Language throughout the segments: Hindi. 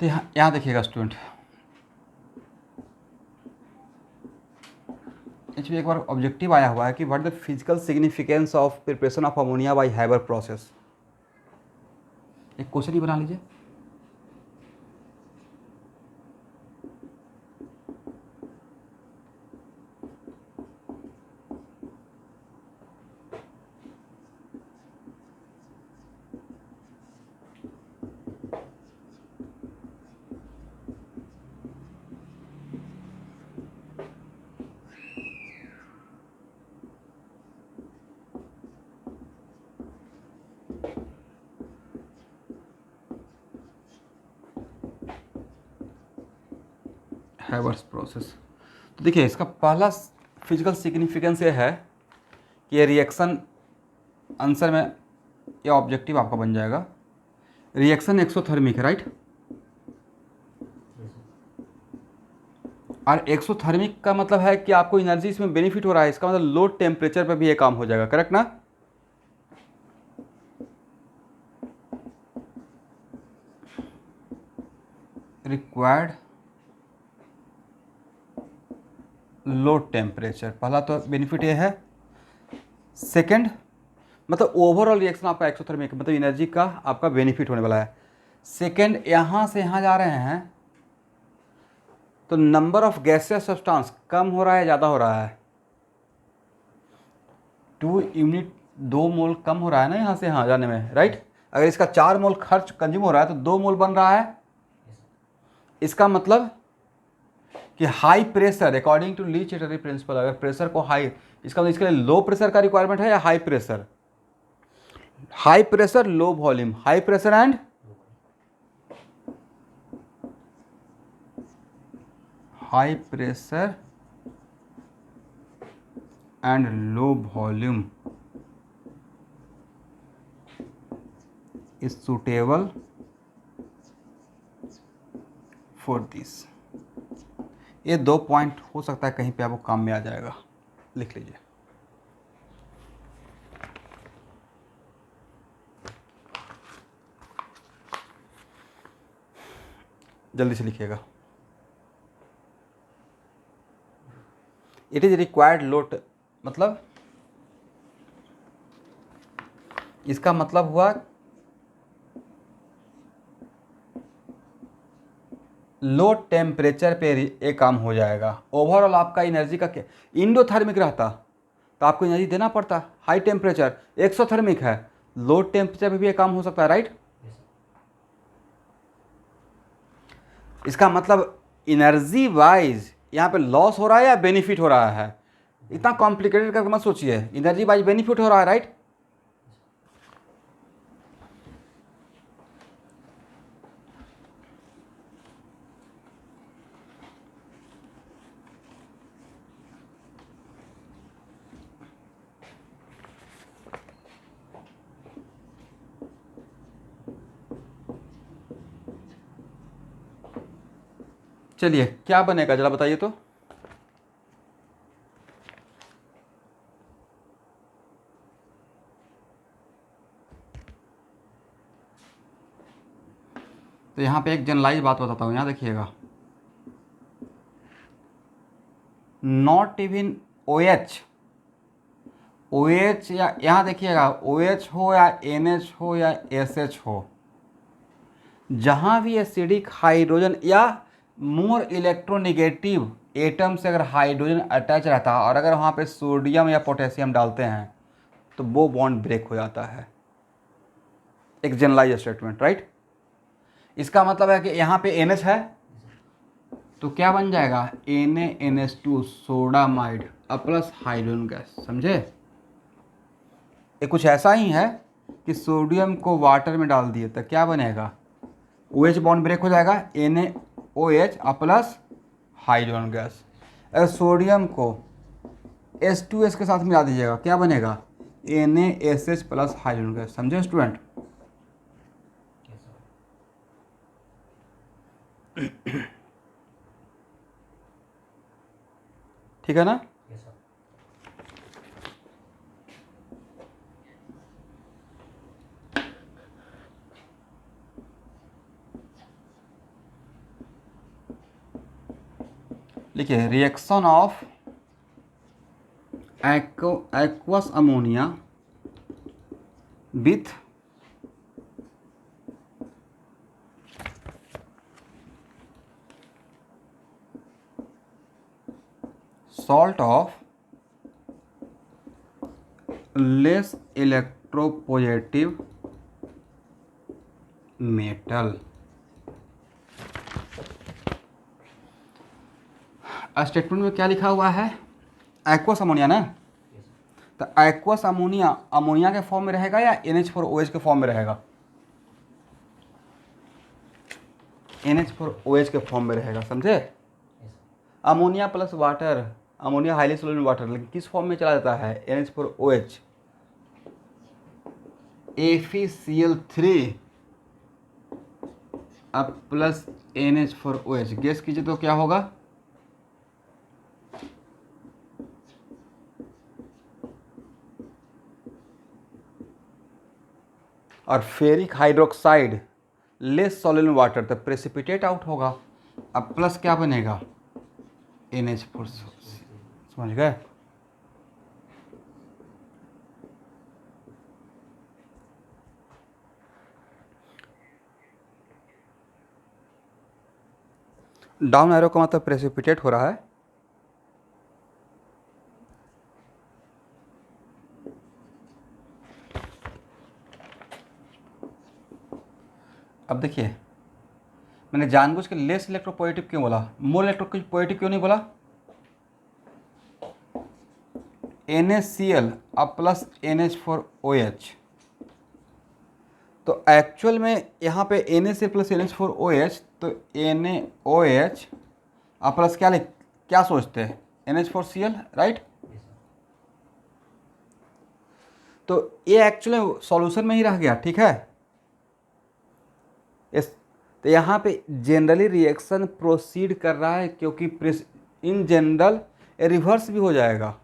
तो यहाँ देखिएगा स्टूडेंट, इसमें एक बार ऑब्जेक्टिव आया हुआ है कि what the physical significance of preparation of ammonia bye Haber process. एक क्वेश्चन ही बना लीजिए। हैवर्स प्रोसेस। तो देखिए, इसका पहला फिजिकल सिग्निफिकेंस ये है कि ये रिएक्शन, आंसर में ये ऑब्जेक्टिव आपका बन जाएगा, रिएक्शन एक्सोथर्मिक है, राइट। और एक्सोथर्मिक का मतलब है कि आपको एनर्जी इसमें बेनिफिट हो रहा है, इसका मतलब लो टेम्परेचर पर भी ये काम हो जाएगा, करेक्ट ना। रिक्वायर्ड लो टेम्परेचर, पहला तो बेनिफिट ये है। सेकंड, मतलब ओवरऑल रिएक्शन आपका एक्सोथर्मिक, मतलब एनर्जी का आपका बेनिफिट होने वाला है। सेकंड, यहाँ से यहाँ जा रहे हैं तो नंबर ऑफ गैसियस सब्सटेंस कम हो रहा है, ज़्यादा हो रहा है। 2 यूनिट, 2 मोल कम हो रहा है ना यहाँ से यहाँ जाने में, राइट। अगर इसका 4 मोल खर्च कंज्यूम हो रहा है तो 2 मोल बन रहा है। इसका मतलब कि high pressure, according to Le Chatelier principle, अगर प्रेशर को हाई, इसका मतलब इसके लिए लो प्रेशर का रिक्वायरमेंट है या high pressure. High pressure low volume, high pressure and high pressure and low volume is suitable for this. ये 2 पॉइंट हो सकता है कहीं पे आपको काम में आ जाएगा, लिख लीजिए। जल्दी से लिखिएगा। इट इज रिक्वायर्ड लोड, मतलब इसका मतलब हुआ लो टेम्परेचर पे ये काम हो जाएगा। ओवरऑल आपका एनर्जी का क्या, इंडोथर्मिक रहता तो आपको एनर्जी देना पड़ता, हाई टेम्परेचर, एक्सोथर्मिक है, लो टेम्परेचर पे भी ये काम हो सकता है, राइट। इसका मतलब एनर्जी वाइज यहाँ पे लॉस हो रहा है या बेनिफिट हो रहा है, इतना कॉम्प्लिकेटेड करके मत सोचिए, एनर्जी वाइज बेनिफिट हो रहा है, राइट। चलिए क्या बनेगा जरा बताइए तो। तो यहाँ पे एक जनरलाइज बात बताता हूँ, यहाँ देखिएगा, not even O H, O H या यहाँ देखिएगा ओ एच हो या एन एच हो या एस एच हो, जहाँ भी एसिडिक हाइड्रोजन या मोर इलेक्ट्रोनिगेटिव एटम से अगर हाइड्रोजन अटैच रहता है और अगर वहाँ पे सोडियम या पोटेशियम डालते हैं तो वो बॉन्ड ब्रेक हो जाता है। एक जनरलाइज स्टेटमेंट, राइट। इसका मतलब है कि यहाँ पे NH है तो क्या बन जाएगा, NaNH2 sodamide plus hydrogen gas, समझे। ये कुछ ऐसा ही है कि सोडियम को वाटर में डाल दिए तो क्या बनेगा, OH बॉन्ड ब्रेक हो जाएगा, NaOH प्लस हाइड्रोजन गैस। अगर सोडियम को H2S के साथ मिला दीजिएगा क्या बनेगा, NaSH प्लस हाइड्रोजन गैस, समझे स्टूडेंट। ठीक है ना। लिखिए reaction of aqueous ammonia with salt of less electropositive metal। Statement में क्या लिखा हुआ है? एक्वस अमोनिया ना, तो एक्वस अमोनिया अमोनिया के फॉर्म में रहेगा या NH4OH के फॉर्म में रहेगा? NH4OH के फॉर्म में रहेगा, समझे? Ammonia plus water, ammonia highly soluble water, लेकिन किस फॉर्म में चला जाता है? NH4OH, FeCl3 अब प्लस NH4OH। गेस कीजिए तो क्या होगा? और ferric hydroxide less soluble water, तो प्रेसिपिटेट आउट होगा। अब प्लस क्या बनेगा? NH4। समझ गए? डाउन एरो का मतलब प्रेसिपिटेट हो रहा है। अब देखिए, मैंने जानबूझ के लेस इलेक्ट्रोपोएटिव क्यों बोला, मोर इलेक्ट्रोपोएटिव क्यों नहीं बोला? NaCl अब प्लस NH4OH, तो एक्चुअल में यहाँ पे NaCl प्लस NH4OH, तो NaOH अब प्लस क्या सोचते हैं? NH4Cl, right? तो ये एक्चुअली सॉल्यूशन में ही रह गया, ठीक है? तो यहाँ पे जनरली रिएक्शन प्रोसीड कर रहा है, क्योंकि इन जनरल ये रिवर्स भी हो जाएगा,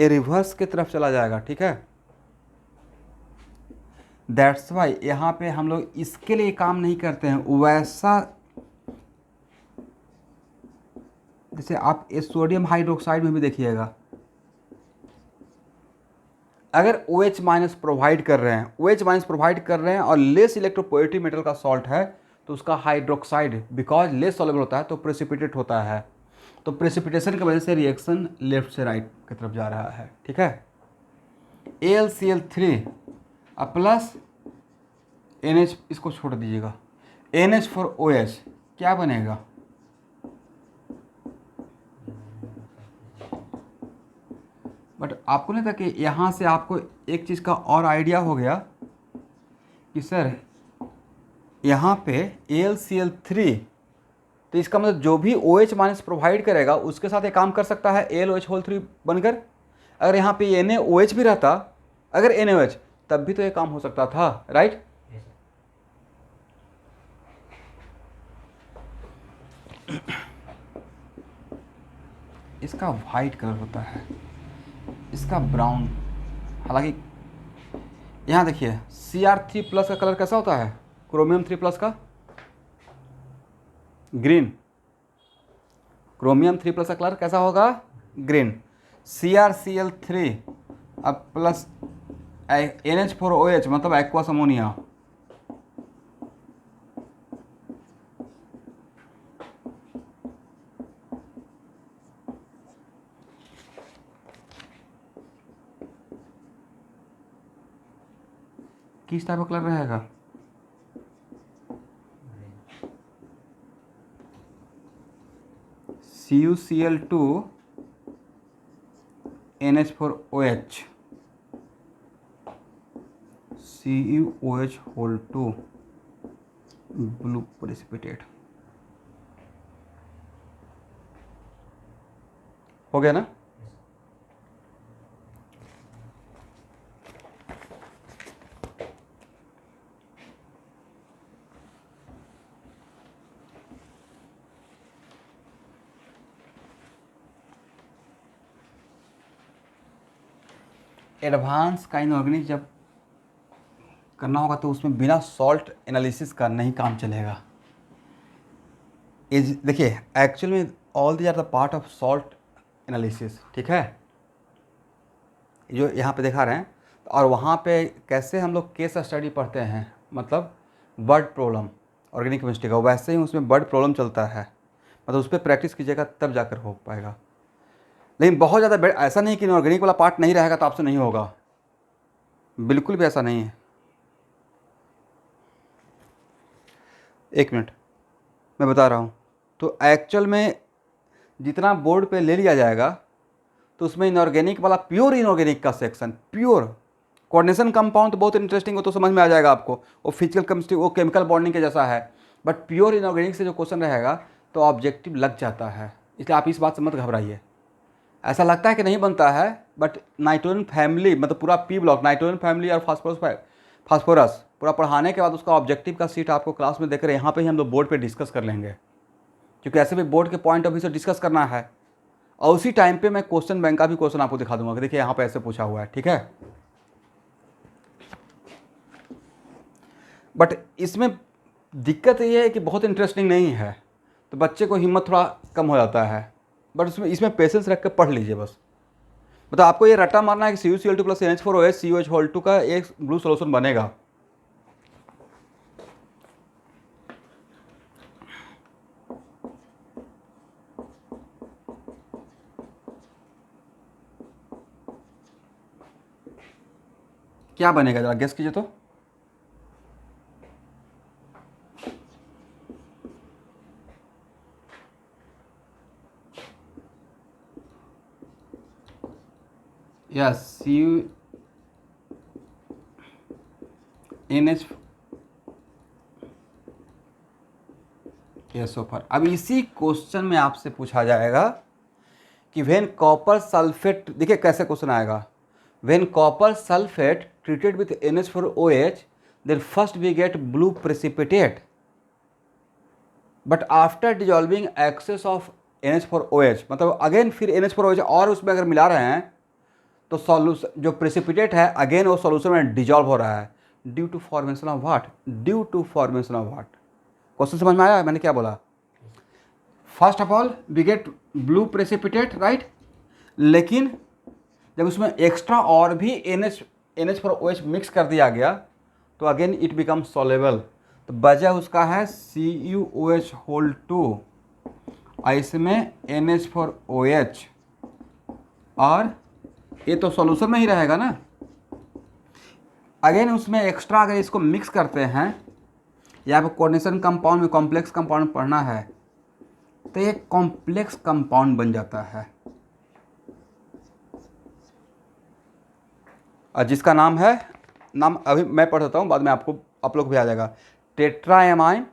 ये रिवर्स की तरफ चला जाएगा, ठीक है? दैट्स वाई यहाँ पे हम लोग इसके लिए काम नहीं करते हैं। वैसा जैसे आप इस सोडियम हाइड्रोक्साइड में भी देखिएगा, अगर OH माइनस प्रोवाइड कर रहे हैं, OH माइनस प्रोवाइड कर रहे हैं और लेस इलेक्ट्रोपोएटिव मेटल का सॉल्ट है, तो उसका हाइड्रोक्साइड बिकॉज लेस सॉल्युबल होता है तो प्रेसिपिटेट होता है। तो प्रेसिपिटेशन की वजह से रिएक्शन लेफ्ट से राइट की तरफ जा रहा है, ठीक है? AlCl3 अब प्लस NH, इसको छोड़ दीजिएगा, NH4OH क्या बनेगा? बट आपको नहीं था कि यहाँ से आपको एक चीज़ का और आइडिया हो गया कि सर यहाँ पे AlCl3, तो इसका मतलब जो भी OH माइनस प्रोवाइड करेगा उसके साथ ये काम कर सकता है AlOH3 बनकर। अगर यहाँ पे NaOH भी रहता, अगर NaOH, तब भी तो ये काम हो सकता था, राइट? इसका वाइट कलर होता है, इसका ब्राउन। हालांकि यहाँ देखिए Cr3+ का कलर कैसा होता है? क्रोमियम 3+ का ग्रीन। क्रोमियम 3+ का कलर कैसा होगा? ग्रीन। CrCl3 अब प्लस NH4OH मतलब एक्वस अमोनिया, किस टाइप का कलर रहेगा? CuCl2 NH4OH, CuOH2 blue precipitate. हो गया ना? एडवांस का इनऑर्गेनिक जब करना होगा तो उसमें बिना सॉल्ट एनालिसिस का नहीं काम चलेगा। देखिए एक्चुअल में all these are the part of salt analysis, ठीक है, जो यहाँ पे दिखा रहे हैं। और वहाँ पे कैसे हम लोग केस स्टडी पढ़ते हैं, मतलब वर्ड प्रॉब्लम ऑर्गेनिक केमिस्ट्री का, वैसे ही उसमें वर्ड प्रॉब्लम चलता है, मतलब उस पर प्रैक्टिस कीजिएगा तब जाकर हो पाएगा। लेकिन बहुत ज़्यादा ऐसा नहीं कि ऑर्गेनिक वाला पार्ट नहीं रहेगा तो आपसे नहीं होगा, बिल्कुल भी ऐसा नहीं है। एक मिनट मैं बता रहा हूँ। तो एक्चुअल में जितना बोर्ड पे ले लिया जाएगा तो उसमें इनऑर्गेनिक वाला, प्योर इनऑर्गेनिक का सेक्शन, प्योर कोऑर्डिनेशन कंपाउंड तो बहुत इंटरेस्टिंग हो, तो समझ में आ जाएगा आपको, वो फिजिकल केमिस्ट्री, वो केमिकल बॉन्डिंग के जैसा है। बट प्योर इनऑर्गेनिक से जो क्वेश्चन रहेगा तो ऑब्जेक्टिव लग जाता है, इसलिए आप इस बात से मत घबराइए। ऐसा लगता है कि नहीं बनता है, बट नाइट्रोजन फैमिली, मतलब पूरा पी ब्लॉक, नाइट्रोजन फैमिली और फास्फोरस पूरा पढ़ाने के बाद उसका ऑब्जेक्टिव का सीट आपको क्लास में देकर यहाँ पे ही हम लोग बोर्ड पे डिस्कस कर लेंगे, क्योंकि ऐसे भी बोर्ड के पॉइंट ऑफ व्यू से डिस्कस करना है। और उसी टाइम पे मैं क्वेश्चन बैंक का भी क्वेश्चन आपको दिखा दूंगा कि देखिए यहाँ पे ऐसे पूछा हुआ है, ठीक है। बट इसमें दिक्कत ये है कि बहुत इंटरेस्टिंग नहीं है, तो बच्चे को हिम्मत थोड़ा कम हो जाता है। बट इसमें पेशेंस रख कर पढ़ लीजिए बस। मतलब आपको ये रट्टा मारना है कि CuCl2 प्लस NH4OH COH2 का एक ब्लू सोल्यूशन बनेगा। क्या बनेगा जरा गेस कीजिए तो। Yes, CuNH SO4। अब इसी क्वेश्चन में आपसे पूछा जाएगा कि व्हेन कॉपर सल्फेट, देखिए कैसे क्वेश्चन आएगा, when copper sulphate treated with NH4OH then first we get blue precipitate, but after dissolving excess of NH4OH, मतलब अगेन फिर NH4OH और उसमें अगर मिला रहे हैं तो सॉल्यूशन जो प्रेसिपिटेट है अगेन वो सॉल्यूशन में डिजॉल्व हो रहा है, due to formation of what, due to formation of what. Question समझ में आया मैंने क्या बोला? First of all we get blue precipitate, right, लेकिन जब उसमें एक्स्ट्रा और भी NH4OH मिक्स कर दिया गया तो अगेन इट बिकम सॉलेबल। तो वजह उसका है CuOH2 और इसमें NH4OH, और ये तो सॉल्यूशन में ही रहेगा ना। अगेन उसमें एक्स्ट्रा अगर इसको मिक्स करते हैं या आपको कोऑर्डिनेशन कंपाउंड में कॉम्प्लेक्स कंपाउंड पढ़ना है तो ये कॉम्प्लेक्स कंपाउंड बन जाता है, और जिसका नाम है, नाम अभी मैं पढ़ देता हूँ, बाद में आपको आप लोग भी आ जाएगा, टेट्राएमाइन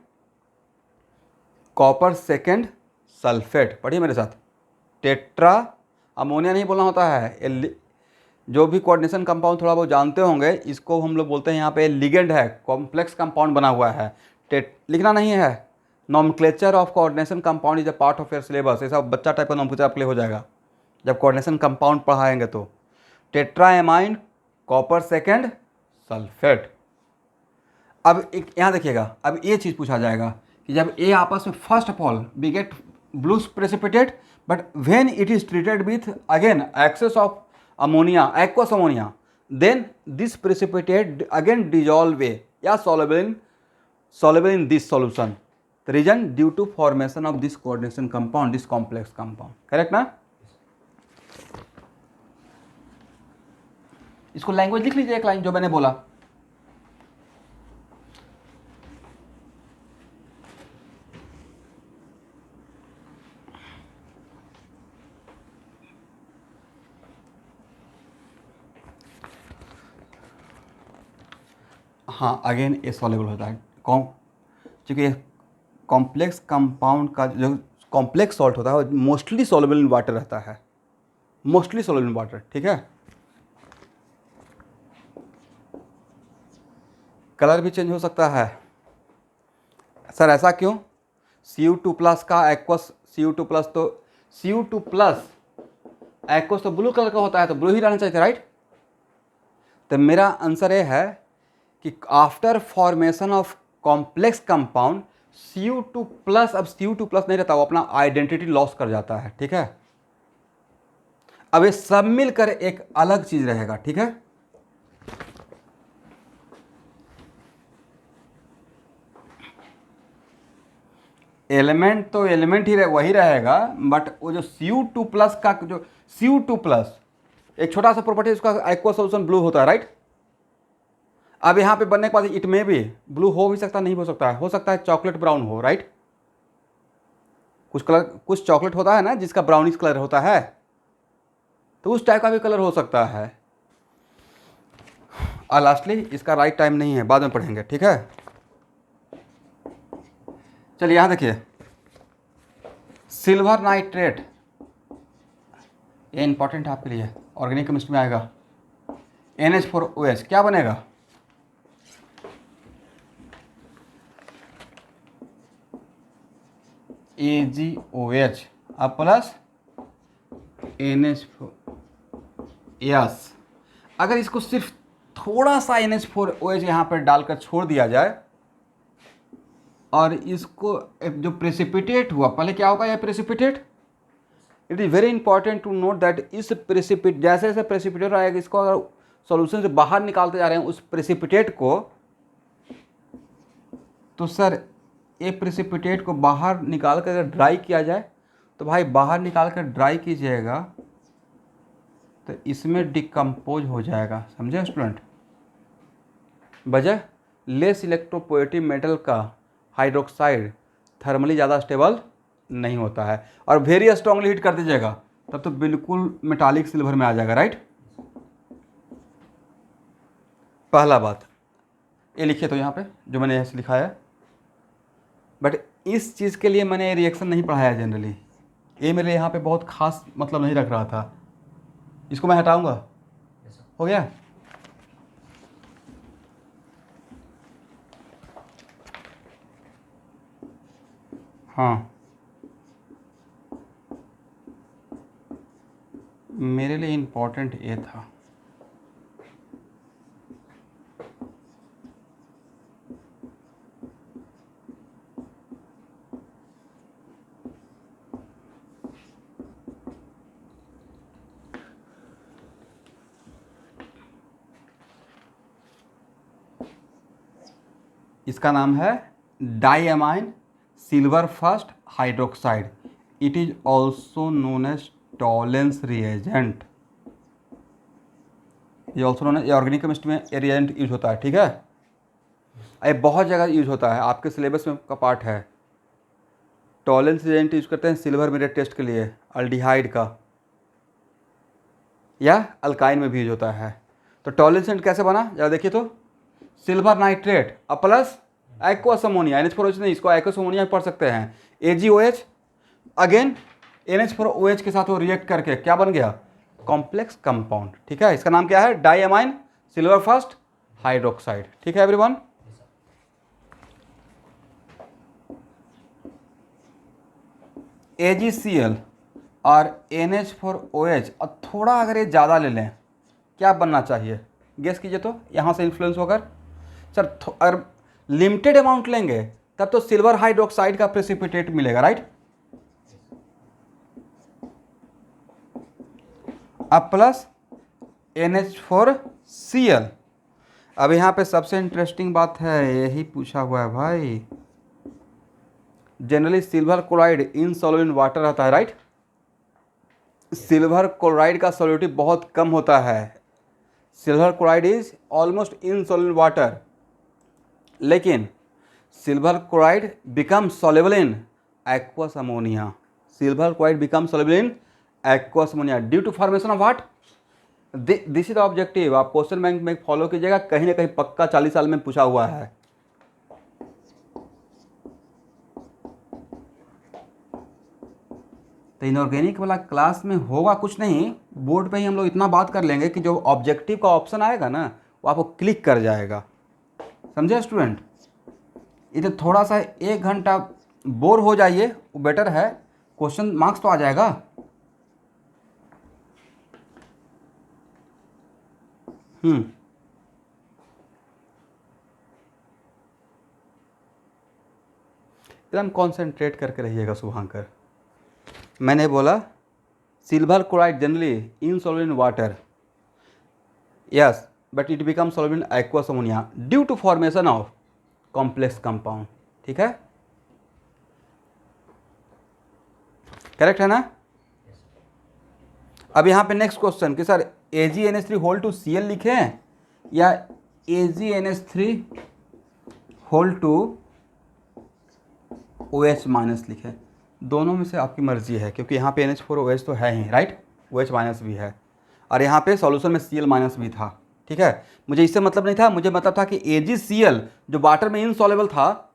कॉपर सेकेंड सल्फेट। पढ़िए मेरे साथ, टेट्रा, अमोनिया नहीं बोलना होता है, जो भी कोऑर्डिनेशन कंपाउंड थोड़ा बहुत जानते होंगे इसको हम लोग बोलते हैं, यहाँ पे लिगेंड है, कॉम्प्लेक्स कंपाउंड बना हुआ है, लिखना नहीं है, nomenclature of coordination compound is a part of your syllabus, ऐसा बच्चा टाइप का नॉमेनक्लेचर आपके लिए हो जाएगा जब कोऑर्डिनेशन कंपाउंड पढ़ाएंगे। तो टेट्राएमाइन कॉपर सेकेंड सल्फेट। अब एक यहाँ देखिएगा, अब ये चीज़ पूछा जाएगा कि जब ये आपस में first of all we get blue precipitate, but when it is treated with again excess of ammonia, aqueous ammonia, then this precipitate again dissolve या soluble in this solution. The reason due to formation of this coordination compound, this complex compound. Correct ना? इसको लैंग्वेज लिख लीजिए एक लाइन जो मैंने बोला। हाँ, अगेन ये सॉल्युबल होता है, क्योंकि कॉम्प्लेक्स कंपाउंड का जो कॉम्प्लेक्स सॉल्ट होता है वो मोस्टली सॉल्युबल इन वाटर रहता है, मोस्टली सॉल्युबल इन वाटर, ठीक है। कलर भी चेंज हो सकता है सर, ऐसा क्यों? Cu2 प्लस का एक्वस, Cu2 प्लस, तो Cu2 प्लस एक्वस तो ब्लू कलर का होता है, तो ब्लू ही रहना चाहिए, राइट। तो मेरा आंसर ये है कि after formation of complex compound Cu2+, अब Cu2+ नहीं रहता, वो अपना आइडेंटिटी लॉस कर जाता है, ठीक है। अब ये सब मिलकर एक अलग चीज रहेगा, ठीक है। एलिमेंट तो एलिमेंट ही वही रहेगा, बट वो जो Cu2+ का जो Cu2+, एक छोटा सा प्रॉपर्टी, उसका एक्वा सॉल्यूशन ब्लू होता है, राइट। अब यहाँ पे बनने के बाद इट में भी ब्लू हो भी सकता है, नहीं हो सकता है, चॉकलेट ब्राउन हो, राइट। कुछ कलर, कुछ चॉकलेट होता है ना जिसका ब्राउनिश कलर होता है, तो उस टाइप का भी कलर हो सकता है। और लास्टली इसका राइट टाइम नहीं है, बाद में पढ़ेंगे, ठीक है। चलिए यहाँ देखिए, सिल्वर नाइट्रेट, ये इंपॉर्टेंट है आपके लिए, ऑर्गेनिक केमिस्ट्री में आएगा। NH4OH क्या बनेगा? AgOH अब प्लस NH4, यस। अगर इसको सिर्फ थोड़ा सा NH4OH यहाँ पर डालकर छोड़ दिया जाए और इसको जो प्रेसिपिटेट हुआ, पहले क्या होगा, यह precipitate, it is very important to note that इस प्रेसिपिट, जैसे जैसे प्रेसिपिटेट आएगा, इसको अगर सॉल्यूशन से बाहर निकालते जा रहे हैं उस प्रेसिपिटेट को, तो सर ये प्रेसिपिटेट को बाहर निकाल कर अगर ड्राई किया जाए, तो भाई बाहर निकाल कर ड्राई कीजिएगा तो इसमें डिकम्पोज हो जाएगा, समझे स्टूडेंट। वजह, लेस इलेक्ट्रोपोएटिव मेटल का हाइड्रोक्साइड थर्मली ज़्यादा स्टेबल नहीं होता है, और वेरी स्ट्रांगली हीट कर दीजिएगा तब तो बिल्कुल मेटालिक सिल्वर में आ जाएगा, राइट। पहला बात ये लिखिए तो यहाँ पे जो मैंने ऐसे लिखा है, बट इस चीज़ के लिए मैंने रिएक्शन नहीं पढ़ाया जनरली, ये मेरे यहाँ पे बहुत खास मतलब नहीं रख रहा था, इसको मैं हटाऊंगा, हो गया। हाँ, मेरे लिए इम्पोर्टेंट ये था। इसका नाम है diamine silver first hydroxide, it is also known as Tollens reagent, ये also known as, organic chemistry में ये रिएजेंट यूज होता है, ठीक है। ये बहुत जगह यूज होता है, आपके सिलेबस में का पार्ट है। टॉलेंस रिएजेंट यूज करते हैं सिल्वर मिरर टेस्ट के लिए, अल्डिहाइड का, या अल्काइन में भी यूज होता है। तो टॉलेंस रिएजेंट कैसे बना जरा देखिए तो, सिल्वर नाइट्रेट अब प्लस एक्वस अमोनिया, NH4OH नहीं, इसको एक्वस अमोनिया पढ़ सकते हैं, AgOH अगेन NH4OH के साथ वो रिएक्ट करके क्या बन गया, कॉम्प्लेक्स कंपाउंड, ठीक है। इसका नाम क्या है, डाईएमाइन सिल्वर फर्स्ट हाइड्रोक्साइड, ठीक है एवरीवन। AgCl और NH4OH, और थोड़ा अगर ये ज़्यादा ले लें क्या बनना चाहिए, गेस कीजिए तो, यहाँ से इन्फ्लुएंस होकर। सर अगर लिमिटेड अमाउंट लेंगे तब तो सिल्वर हाइड्रोक्साइड का प्रेसिपिटेट मिलेगा, राइट। अब प्लस NH4Cl। अब यहाँ पे सबसे इंटरेस्टिंग बात है, यही पूछा हुआ है भाई, generally silver chloride insoluble in water रहता है, राइट। सिल्वर क्लोराइड का सॉल्युटिव बहुत कम होता है, silver chloride is almost insoluble in water, लेकिन silver chloride become soluble in aqueous ammonia, silver chloride become soluble in aqueous ammonia due to formation of what, this is the objective. आप क्वेश्चन बैंक में फॉलो कीजिएगा, कहीं ना कहीं पक्का 40 साल में पूछा हुआ है। तो इनऑर्गेनिक वाला क्लास में होगा कुछ नहीं, बोर्ड पे ही हम लोग इतना बात कर लेंगे कि जो ऑब्जेक्टिव का ऑप्शन आएगा ना वो आपको क्लिक कर जाएगा, समझे स्टूडेंट। इधर थोड़ा सा 1 घंटा बोर हो जाइए वो बेटर है, क्वेश्चन मार्क्स तो आ जाएगा। एकदम कॉन्सेंट्रेट करके रहिएगा शुभांकर। मैंने बोला silver chloride generally insoluble in water, yes, but it become soluble in aqueous ammonia due to formation of complex compound. ठीक है, करेक्ट है ना। अब यहाँ पे नेक्स्ट क्वेश्चन कि sir AgNH3 whole two Cl लिखें या AgNH3 whole to OH minus लिखें, दोनों में से आपकी मर्जी है, क्योंकि यहाँ पे NH4OH तो है ही, राइट, OH माइनस भी है, और यहाँ पे सॉल्यूशन में Cl माइनस भी था। ठीक है, मुझे इससे मतलब नहीं था, मुझे मतलब था कि AgCl जो वाटर में इनसॉल्युबल था,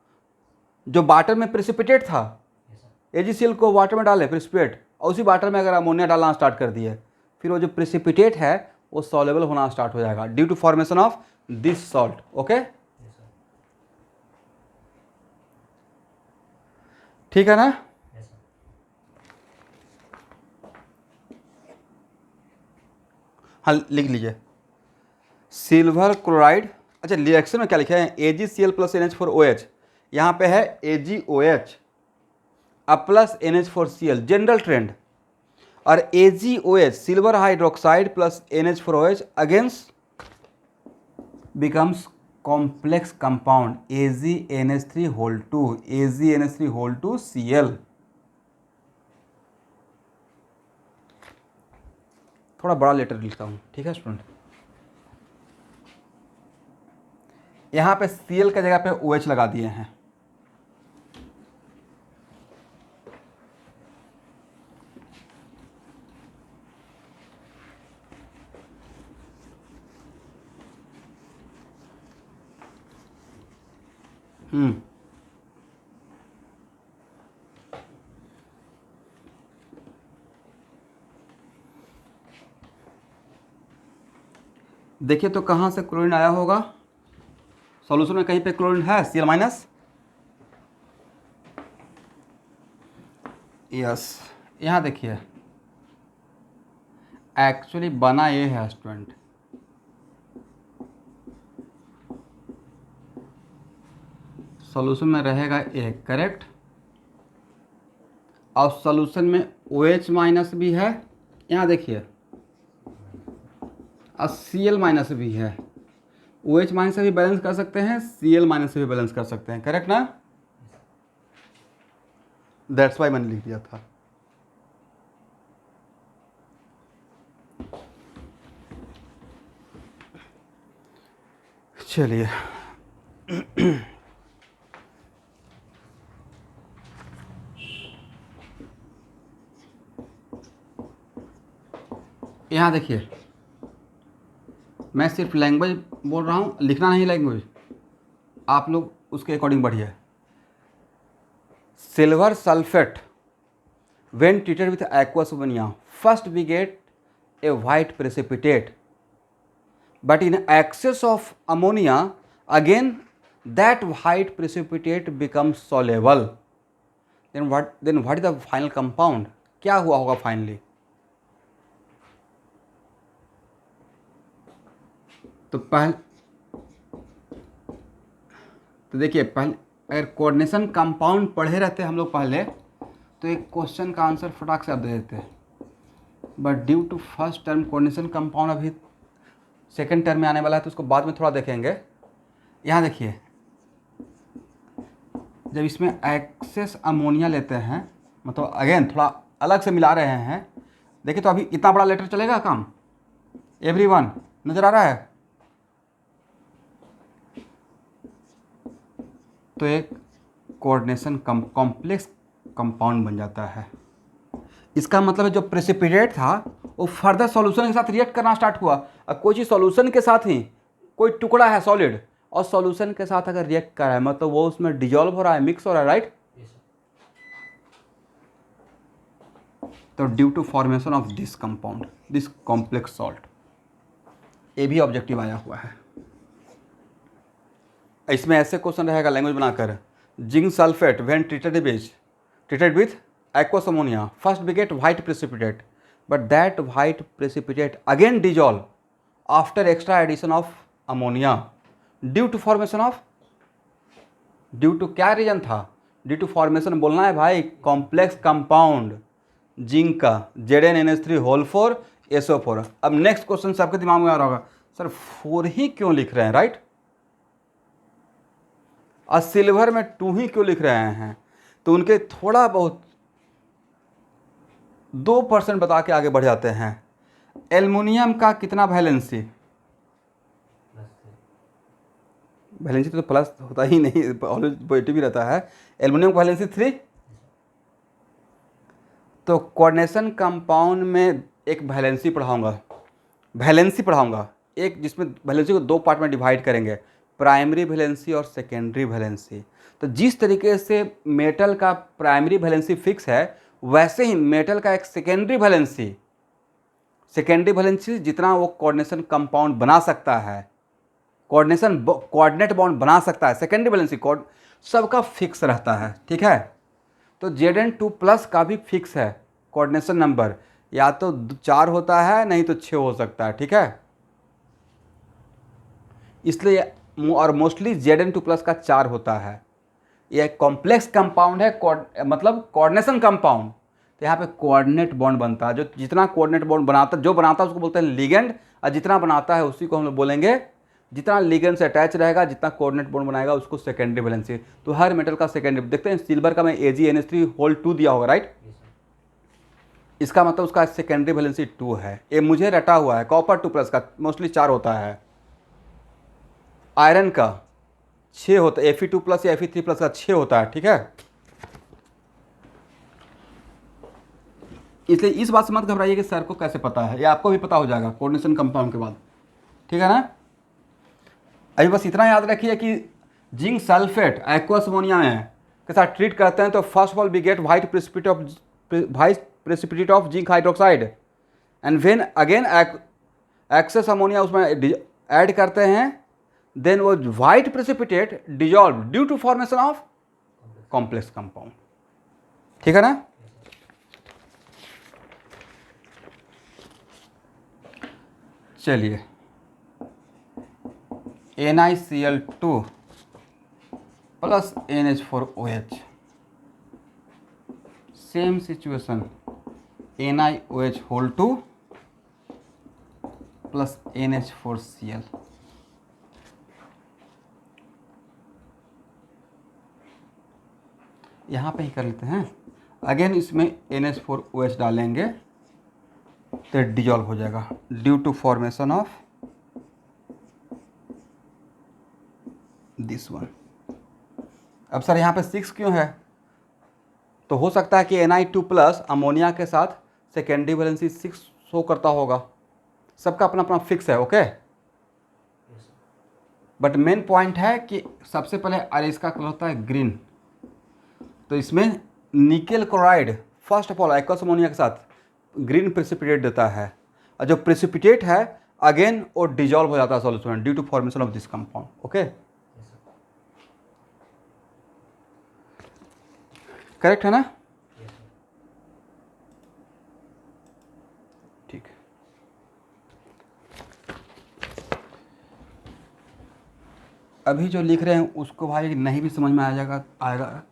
जो वाटर में प्रेसिपिटेट था, AgCl को वाटर में डाले प्रेसिपिटेट, और उसी वाटर में अगर अमोनिया डालना स्टार्ट कर दिए, फिर वो जो प्रेसिपिटेट है वो सॉल्युबल होना स्टार्ट हो जाएगा due to formation of this salt. Okay, ठीक है ना। हाँ लिख लीजिए सिल्वर क्लोराइड। अच्छा, रिएक्शन में क्या लिखे हैं, AgCl प्लस NH4OH, यहाँ पे है AgOH अब प्लस NH4Cl जनरल ट्रेंड, और AgOH silver hydroxide plus NH4OH against becomes complex compound AgNH3 whole two AgNH3 whole two Cl। थोड़ा बड़ा लेटर लिखता हूँ, ठीक है स्टूडेंट। यहाँ पे Cl की जगह पे OH लगा दिए हैं। देखिए तो कहाँ से क्लोरीन आया होगा, सॉल्यूशन में कहीं पे क्लोरीन है Cl माइनस, यस। यहाँ देखिए एक्चुअली बना ये है स्टूडेंट, सॉल्यूशन में रहेगा एक, करेक्ट, और सॉल्यूशन में OH माइनस भी है, यहाँ देखिए, और Cl माइनस भी है। OH माइनस से भी बैलेंस कर सकते हैं, Cl माइनस से भी बैलेंस कर सकते हैं, करेक्ट ना। दैट्स वाई मैंने लिख दिया था। चलिए यहाँ देखिए, मैं सिर्फ लैंग्वेज बोल रहा हूँ, लिखना नहीं लैंग्वेज, आप लोग उसके अकॉर्डिंग बढ़िए। Silver sulphate when treated with aqueous ammonia first we get a white precipitate, but in excess of ammonia again that white precipitate becomes soluble, then what is the final compound, क्या हुआ होगा फाइनली। तो देखिए पहले अगर कोऑर्डिनेशन कंपाउंड पढ़े रहते हम लोग पहले, तो एक क्वेश्चन का आंसर फटाक से आप दे देते, but due to first term coordination compound अभी सेकंड टर्म में आने वाला है, तो उसको बाद में थोड़ा देखेंगे। यहाँ देखिए जब इसमें एक्सेस अमोनिया लेते हैं, मतलब अगेन थोड़ा अलग से मिला रहे हैं, देखिए तो अभी इतना बड़ा लेटर चलेगा काम, एवरीवन नज़र आ रहा है, तो एक कोऑर्डिनेशन कॉम्प्लेक्स कंपाउंड बन जाता है। इसका मतलब है जो प्रेसिपिटेट था वो फर्दर सॉल्यूशन के साथ रिएक्ट करना स्टार्ट हुआ। अब कोई चीज़ सॉल्यूशन के साथ ही, कोई टुकड़ा है सॉलिड और सॉल्यूशन के साथ अगर रिएक्ट कर रहा है, मतलब वो उसमें डिजॉल्व हो रहा है, मिक्स हो रहा है, राइट। तो due to formation of this compound, this complex salt, ये भी ऑब्जेक्टिव आया हुआ है। इसमें ऐसे क्वेश्चन रहेगा लैंग्वेज बनाकर, zinc sulphate when treated with aqueous ammonia first we get white precipitate, but that white precipitate again dissolve after extra addition of ammonia due to formation of, due to क्या रीजन था, ड्यू टू फॉर्मेशन बोलना है भाई, कॉम्प्लेक्स कंपाउंड जिंक का Zn NH3 होल 4 SO4। अब नेक्स्ट क्वेश्चन से आपके दिमाग में आ रहा होगा, सर 4 ही क्यों लिख रहे हैं, राइट? और सिल्वर में 2 ही क्यों लिख रहे हैं? तो उनके थोड़ा बहुत 2% बता के आगे बढ़ जाते हैं। एल्युमिनियम का कितना वैलेंसी? वैलेंसी तो प्लस होता ही नहीं, ऑलवेज पॉजिटिव ही रहता है। एल्युमिनियम का वैलेंसी 3। तो कोऑर्डिनेशन कंपाउंड में एक वैलेंसी पढ़ाऊंगा, एक जिसमें वैलेंसी को 2 पार्ट में डिवाइड करेंगे, प्राइमरी वैलेंसी और सेकेंडरी वैलेंसी। तो जिस तरीके से मेटल का प्राइमरी वैलेंसी फिक्स है, वैसे ही मेटल का एक सेकेंडरी वैलेंसी जितना वो कोऑर्डिनेशन कंपाउंड बना सकता है, कोऑर्डिनेट बॉन्ड बना सकता है, सेकेंडरी वैलेंसी सबका फिक्स रहता है, ठीक है? तो Zn2+ का भी फिक्स है कोऑर्डिनेशन नंबर, या तो 4 होता है, नहीं तो 6 हो सकता है, ठीक है? इसलिए और मोस्टली Zn2+ का 4 होता है। यह कॉम्प्लेक्स कंपाउंड है, मतलब कोऑर्डिनेशन कंपाउंड। तो यहाँ पे कोऑर्डिनेट बॉन्ड बनता है, जो जितना कोऑर्डिनेट बॉन्ड बनाता है उसको बोलते हैं लिगेंड, और जितना बनाता है उसी को हम लोग बोलेंगे, जितना लिगेंड से अटैच रहेगा, जितना कोऑर्डिनेट बॉन्ड बनाएगा उसको सेकेंडरी वैलेंसी। तो हर मेटल का सेकेंडरी, देखते हैं सिल्वर का मैं AgNH3 होल 2 दिया होगा, राइट? इसका मतलब उसका सेकेंडरी वैलेंसी 2 है। ये मुझे रटा हुआ है। कॉपर 2+ का मोस्टली 4 होता है। आयरन का 6 होता है, Fe2+ या Fe3+ का 6 होता है, ठीक है? इसलिए इस बात से मत घबराइए कि सर को कैसे पता है, या आपको भी पता हो जाएगा कोऑर्डिनेशन कंपाउंड के बाद, ठीक है ना? अभी बस इतना याद रखिए कि जिंक सल्फेट एक्वस अमोनिया में के साथ ट्रीट करते हैं तो first of all we get white precipitate of zinc hydroxide, and when again excess ammonia उसमें ऐड करते हैं, देन वो white precipitate dissolve due to formation of complex compound, ठीक है ना? चलिए, NiCl2 plus NH4OH, same situation, NiOH whole 2 plus NH4Cl। यहाँ पे ही कर लेते हैं। अगेन इसमें NH4OH डालेंगे तो डिजॉल्व हो जाएगा due to formation of this one. अब सर यहाँ पे 6 क्यों है? तो हो सकता है कि Ni2+ अमोनिया के साथ सेकेंडरी वैलेंसी 6 शो करता होगा। सबका अपना अपना फिक्स है, ओके? बट मेन पॉइंट है कि सबसे पहले अरे इसका कलर होता है ग्रीन, तो इसमें nickel chloride first of all aqueous ammonia के साथ ग्रीन प्रेसिपिटेट देता है, और जो प्रेसिपिटेट है अगेन वो डिजॉल्व हो जाता है सॉल्यूशन में due to formation of this compound, okay? Correct है ना? ठीक है। अभी जो लिख रहे हैं उसको भाई नहीं भी समझ में आएगा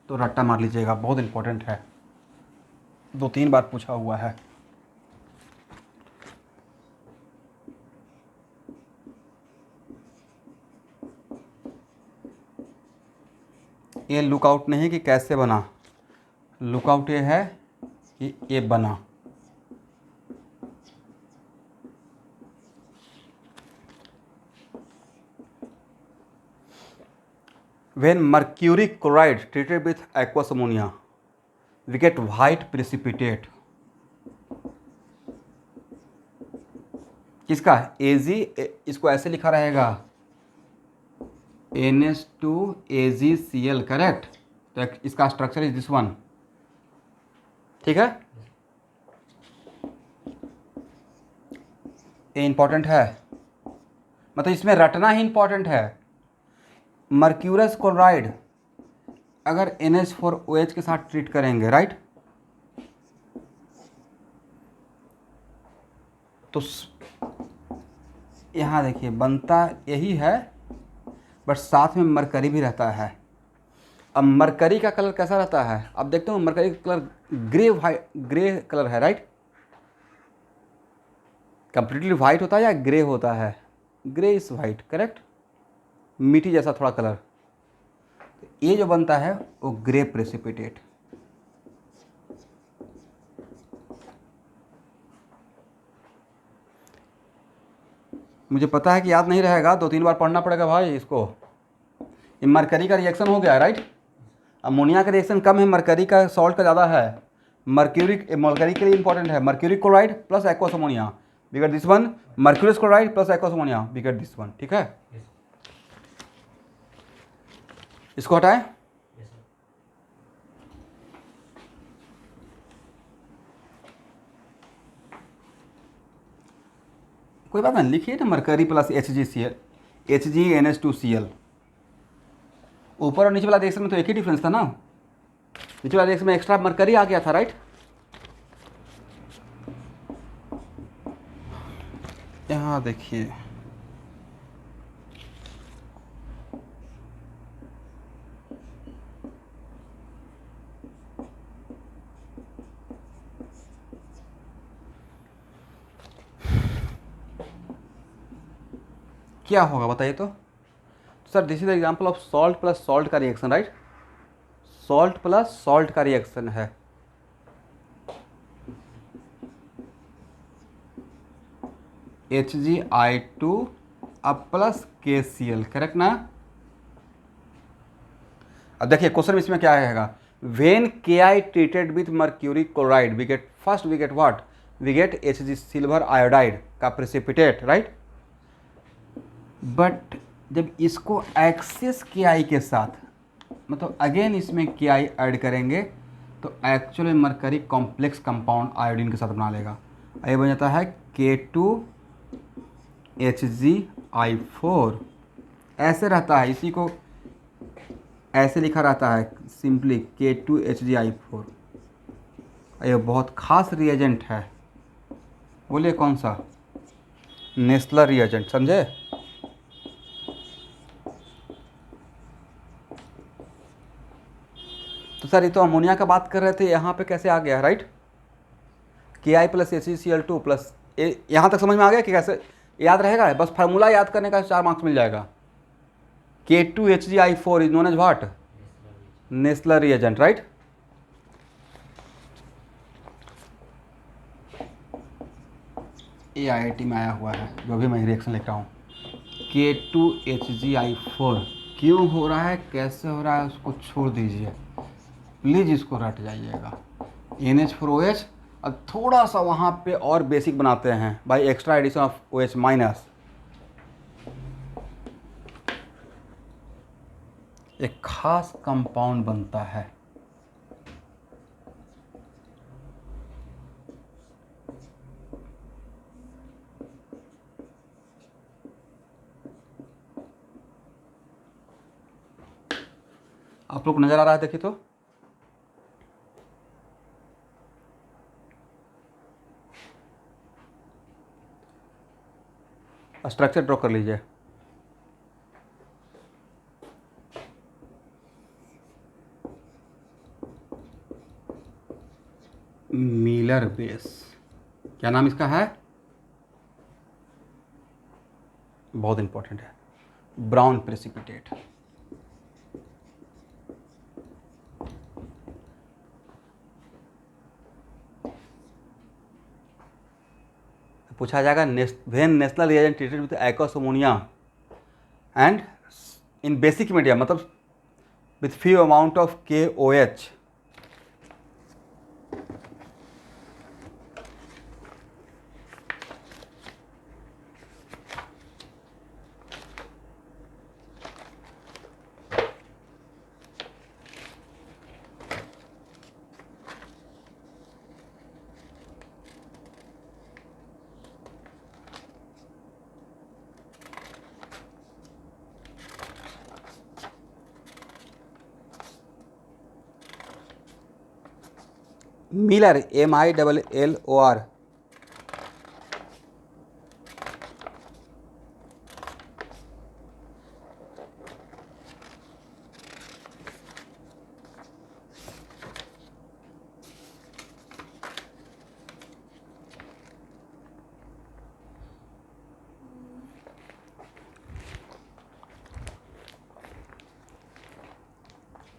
तो रट्टा मार लीजिएगा, बहुत इंपॉर्टेंट है, 2-3 बार पूछा हुआ है। ये लुकआउट नहीं कि कैसे बना, लुकआउट ये है कि ये बना। When mercury chloride treated with aqueous ammonia, we get white precipitate. किसका? Ag, इसको ऐसे लिखा रहेगा NH2AgCl, करेक्ट? तो इसका स्ट्रक्चर इज दिस वन, ठीक है? ये इंपॉर्टेंट है, मतलब इसमें रटना ही इंपॉर्टेंट है। मर्क्यूरस क्लोराइड अगर NH4OH के साथ ट्रीट करेंगे, राइट, तो यहाँ देखिए बनता यही है, बट साथ में मरकरी भी रहता है। अब मरकरी का कलर कैसा रहता है, अब देखते हो मरकरी का कलर ग्रे कलर है, राइट। कंप्लीटली वाइट होता है या ग्रे होता है, ग्रे इज वाइट, करेक्ट, मिट्टी जैसा थोड़ा कलर। ये जो बनता है वो ग्रे प्रेसिपिटेट। मुझे पता है कि याद नहीं रहेगा, 2-3 बार पढ़ना पड़ेगा भाई इसको। ये मरकरी का रिएक्शन हो गया, राइट। अमोनिया का रिएक्शन कम है, मरकरी का सॉल्ट का ज़्यादा है। मरकरी के लिए इंपॉर्टेंट है mercuric chloride plus aqueous ammonia, we get this one. Mercurous chloride plus aqueous ammonia, we get this one, ठीक है। इसको हटाएं। कोई बात नहीं, लिखिए ना मरकरी प्लस HgNH2Cl। ऊपर और नीचे वाला रिएक्शन में तो एक ही डिफरेंस था ना, नीचे वाला रिएक्शन में एक्स्ट्रा मरकरी आ गया था, राइट। यहाँ देखिए, क्या होगा बताइए तो। Sir this is example of salt plus salt का reaction, right. Salt plus salt का रिएक्शन है। HgI2 अब प्लस KCl, करेक्ट ना। अब देखिए क्वेश्चन इसमें क्या आएगा, when Ki treated with mercury chloride we get first we get what, we get Hg silver iodide का प्रेसिपिटेट, राइट। बट जब इसको एक्सेस Ki के साथ, मतलब अगेन इसमें Ki ऐड करेंगे तो actually mercury complex compound iodine के साथ बना लेगा। ये बन जाता है K2HgI4। ऐसे रहता है, इसी को ऐसे लिखा रहता है सिंपली K2HgI4। ये बहुत खास रिएजेंट है, बोलिए कौन सा, नेस्लर रिएजेंट, समझे। तो सर ये तो अमोनिया का बात कर रहे थे, यहाँ पे कैसे आ गया, right. Ki plus HgCl2 plus, यहाँ तक समझ में आ गया कि कैसे याद रहेगा, बस फार्मूला याद करने का 4 मार्क्स मिल जाएगा। K2HgI4 is known as what, Nessler reagent, right. ये IIT में आया हुआ है, जो भी मैं रिएक्शन लिख रहा हूँ। K2HgI4 क्यों हो रहा है, कैसे हो रहा है, उसको छोड़ दीजिए, प्लीज़ इसको रट जाइएगा। NH4OH, अब थोड़ा सा वहाँ पे और बेसिक बनाते हैं by extra addition of OH minus. एक खास कंपाउंड बनता है, आप लोग को नजर आ रहा है, देखिए तो स्ट्रक्चर ड्रॉ कर लीजिए। मिलर बेस, क्या नाम इसका है, बहुत इंपॉर्टेंट है, ब्राउन प्रेसिपिटेट। पूछा जाएगा when Nessler's reagent treated with aqueous ammonia and in basic media, मतलब with few amount of KOH। Millon MILLOR,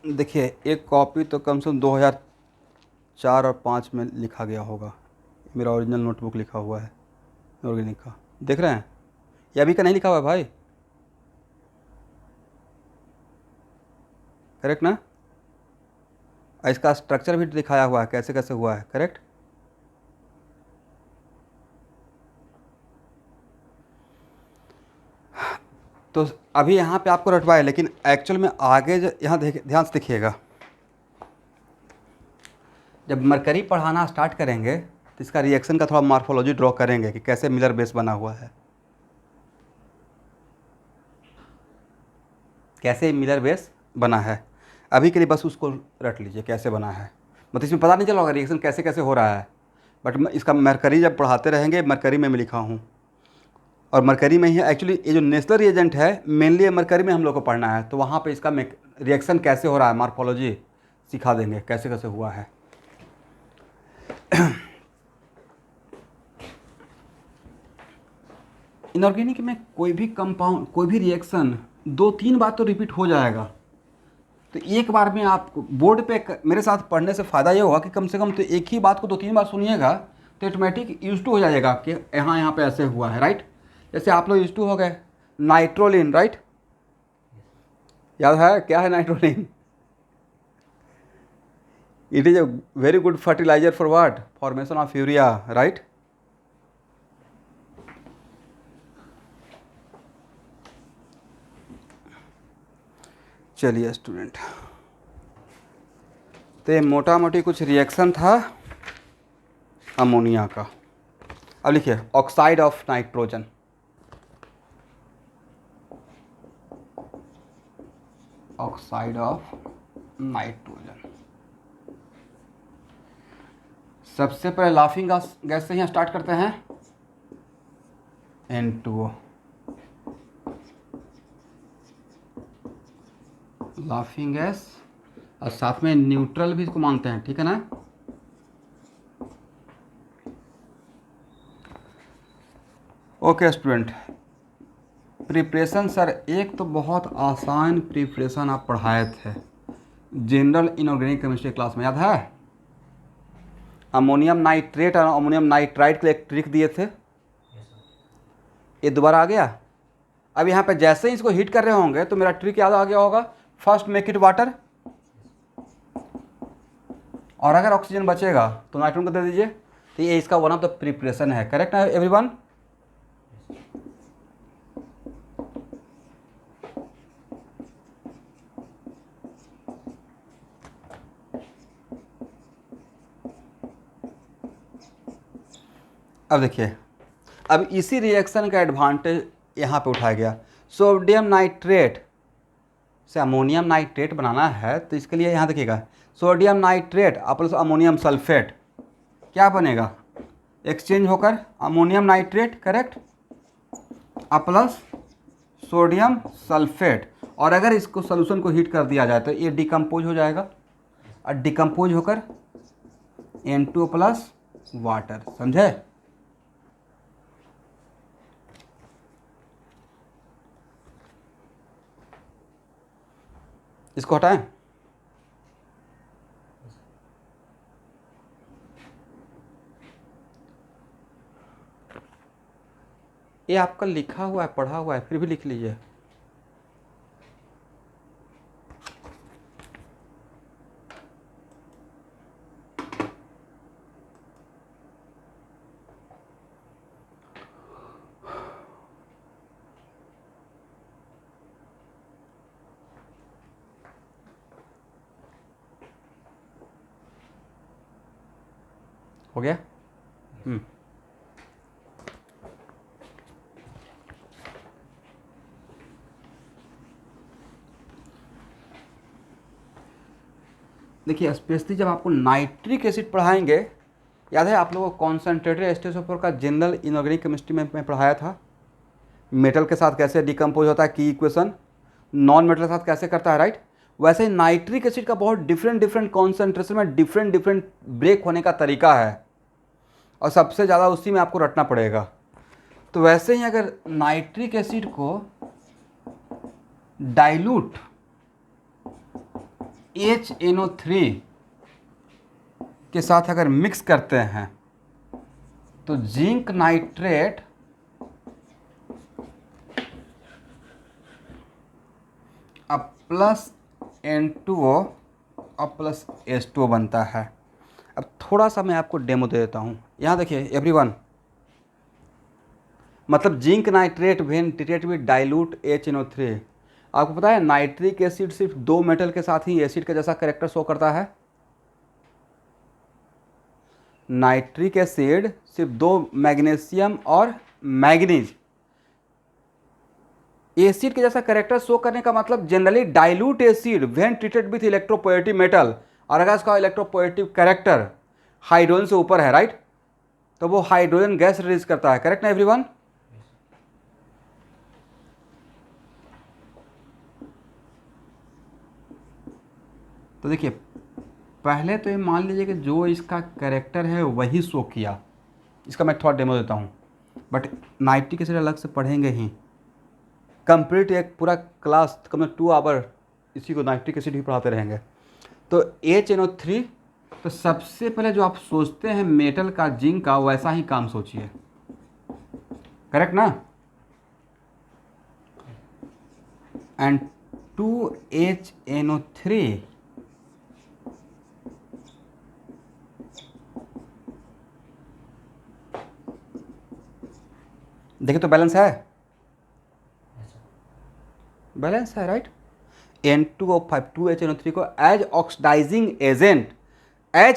देखिए एक कॉपी तो कम से कम 2004 और 5 में लिखा गया होगा। मेरा ओरिजिनल नोटबुक लिखा हुआ है ऑर्गेनिक का, देख रहे हैं? ये अभी का नहीं लिखा हुआ है भाई, करेक्ट ना? इसका स्ट्रक्चर भी दिखाया हुआ है कैसे कैसे हुआ है, करेक्ट? तो अभी यहाँ पे आपको रटवाए, लेकिन एक्चुअल में आगे यहाँ ध्यान से देखिएगा, जब मरकरी पढ़ाना स्टार्ट करेंगे तो इसका रिएक्शन का थोड़ा मॉर्फोलॉजी ड्रॉ करेंगे कि कैसे मिलर बेस बना हुआ है, कैसे मिलर बेस बना है। अभी के लिए बस उसको रट लीजिए कैसे बना है, मतलब इसमें पता नहीं चला होगा रिएक्शन कैसे कैसे हो रहा है, बट इसका मरकरी जब पढ़ाते रहेंगे, मरकरी में मैं लिखा हूँ और मरकरी में ही एक्चुअली ये जो नेचुरल रिएजेंट है मेनली मरकरी में हम लोग को पढ़ना है, तो वहाँ पे इसका रिएक्शन कैसे हो रहा है मॉर्फोलॉजी सिखा देंगे कैसे कैसे हुआ है। इनऑर्गेनिक में कोई भी कंपाउंड, कोई भी रिएक्शन 2-3 बार तो रिपीट हो जाएगा, तो एक बार में आप बोर्ड पे मेरे साथ पढ़ने से फ़ायदा ये होगा कि कम से कम तो एक ही बात को 2-3 बार सुनिएगा तो ऑटोमेटिक यूज टू हो जाएगा कि यहाँ पे ऐसे हुआ है, राइट? जैसे आप लोग यूज टू हो गए नाइट्रोलिन, राइट? याद है क्या है nitrolim? It is a very good fertilizer for what? Formation of urea, right? चलिए स्टूडेंट, तो ये मोटा मोटी कुछ रिएक्शन था अमोनिया का। अब लिखिए oxide of nitrogen, oxide of nitrogen. सबसे पहले लाफिंग गैस से ही स्टार्ट करते हैं, N2O, लाफिंग गैस, और साथ में न्यूट्रल भी इसको मानते हैं, ठीक है ना? ओके स्टूडेंट, प्रिपरेशन सर एक तो बहुत आसान प्रिपरेशन आप पढ़ाए थे जनरल इनऑर्गेनिक केमिस्ट्री क्लास में, याद है? अमोनियम नाइट्रेट और अमोनियम नाइट्राइट के लिए एक ट्रिक दिए थे, ये दोबारा आ गया। अब यहाँ पे जैसे ही इसको हीट कर रहे होंगे तो मेरा ट्रिक याद आ गया होगा, फर्स्ट मेक इट वाटर, और अगर ऑक्सीजन बचेगा तो नाइट्रोजन को दे दीजिए। तो ये इसका वन ऑफ द प्रिपरेशन है, करेक्ट है एवरीवन? अब देखिए, अब इसी रिएक्शन का एडवांटेज यहाँ पे उठाया गया। सोडियम नाइट्रेट से अमोनियम नाइट्रेट बनाना है तो इसके लिए यहाँ देखिएगा, sodium nitrate plus ammonium sulphate क्या बनेगा? एक्सचेंज होकर ammonium nitrate, correct, plus sodium sulphate, और अगर इसको सोल्यूशन को हीट कर दिया जाए तो ये डिकम्पोज हो जाएगा, और डिकम्पोज होकर N2O प्लस वाटर, समझे? इसको हटाएं। ये आपका लिखा हुआ है, पढ़ा हुआ है, फिर भी लिख लीजिए। हो गया? देखिए स्पेशली जब आपको नाइट्रिक एसिड पढ़ाएंगे, याद है आप लोगों को कॉन्सेंट्रेटेड H2SO4 का जनरल इनऑर्गेनिक केमिस्ट्री में मैं पढ़ाया था, मेटल के साथ कैसे डिकम्पोज होता है, की इक्वेशन, नॉन मेटल के साथ कैसे करता है, राइट? वैसे ही नाइट्रिक एसिड का बहुत डिफरेंट कॉन्सेंट्रेशन में डिफरेंट ब्रेक होने का तरीका है, और सबसे ज़्यादा उसी में आपको रटना पड़ेगा। तो वैसे ही अगर नाइट्रिक एसिड को डाइल्यूट HNO3 के साथ अगर मिक्स करते हैं तो जिंक नाइट्रेट अब प्लस N2O और प्लस H2O बनता है। अब थोड़ा सा मैं आपको डेमो दे देता हूँ। यहाँ देखिए एवरीवन, मतलब zinc nitrate when treated with dilute HNO3। आपको पता है नाइट्रिक एसिड सिर्फ 2 मेटल के साथ ही एसिड का जैसा कैरेक्टर शो करता है। नाइट्रिक एसिड सिर्फ 2 मैग्नीशियम और मैग्नीज एसिड के जैसा कैरेक्टर शो करने का मतलब generally dilute acid when treated with electropositive metal, और अगर इसका इलेक्ट्रोपोएटिव कैरेक्टर हाइड्रोजन से ऊपर है, राइट, तो वो हाइड्रोजन गैस रिलीज करता है। करेक्ट ना एवरीवन? तो देखिए पहले तो ये मान लीजिए कि जो इसका कैरेक्टर है वही शो किया। इसका मैं थोड़ा डेमो देता हूँ, बट नाइट्रिक एसिड अलग से पढ़ेंगे ही। कंप्लीट एक पूरा क्लास कम 2 आवर इसी को नाइट्रिक एसिड ही पढ़ाते रहेंगे। तो HNO3, तो सबसे पहले जो आप सोचते हैं मेटल का, जिंक का, वैसा ही काम सोचिए। करेक्ट ना? एंड 2HNO3 देखिए तो बैलेंस है, बैलेंस है, राइट। N2O5 2HNO3 को as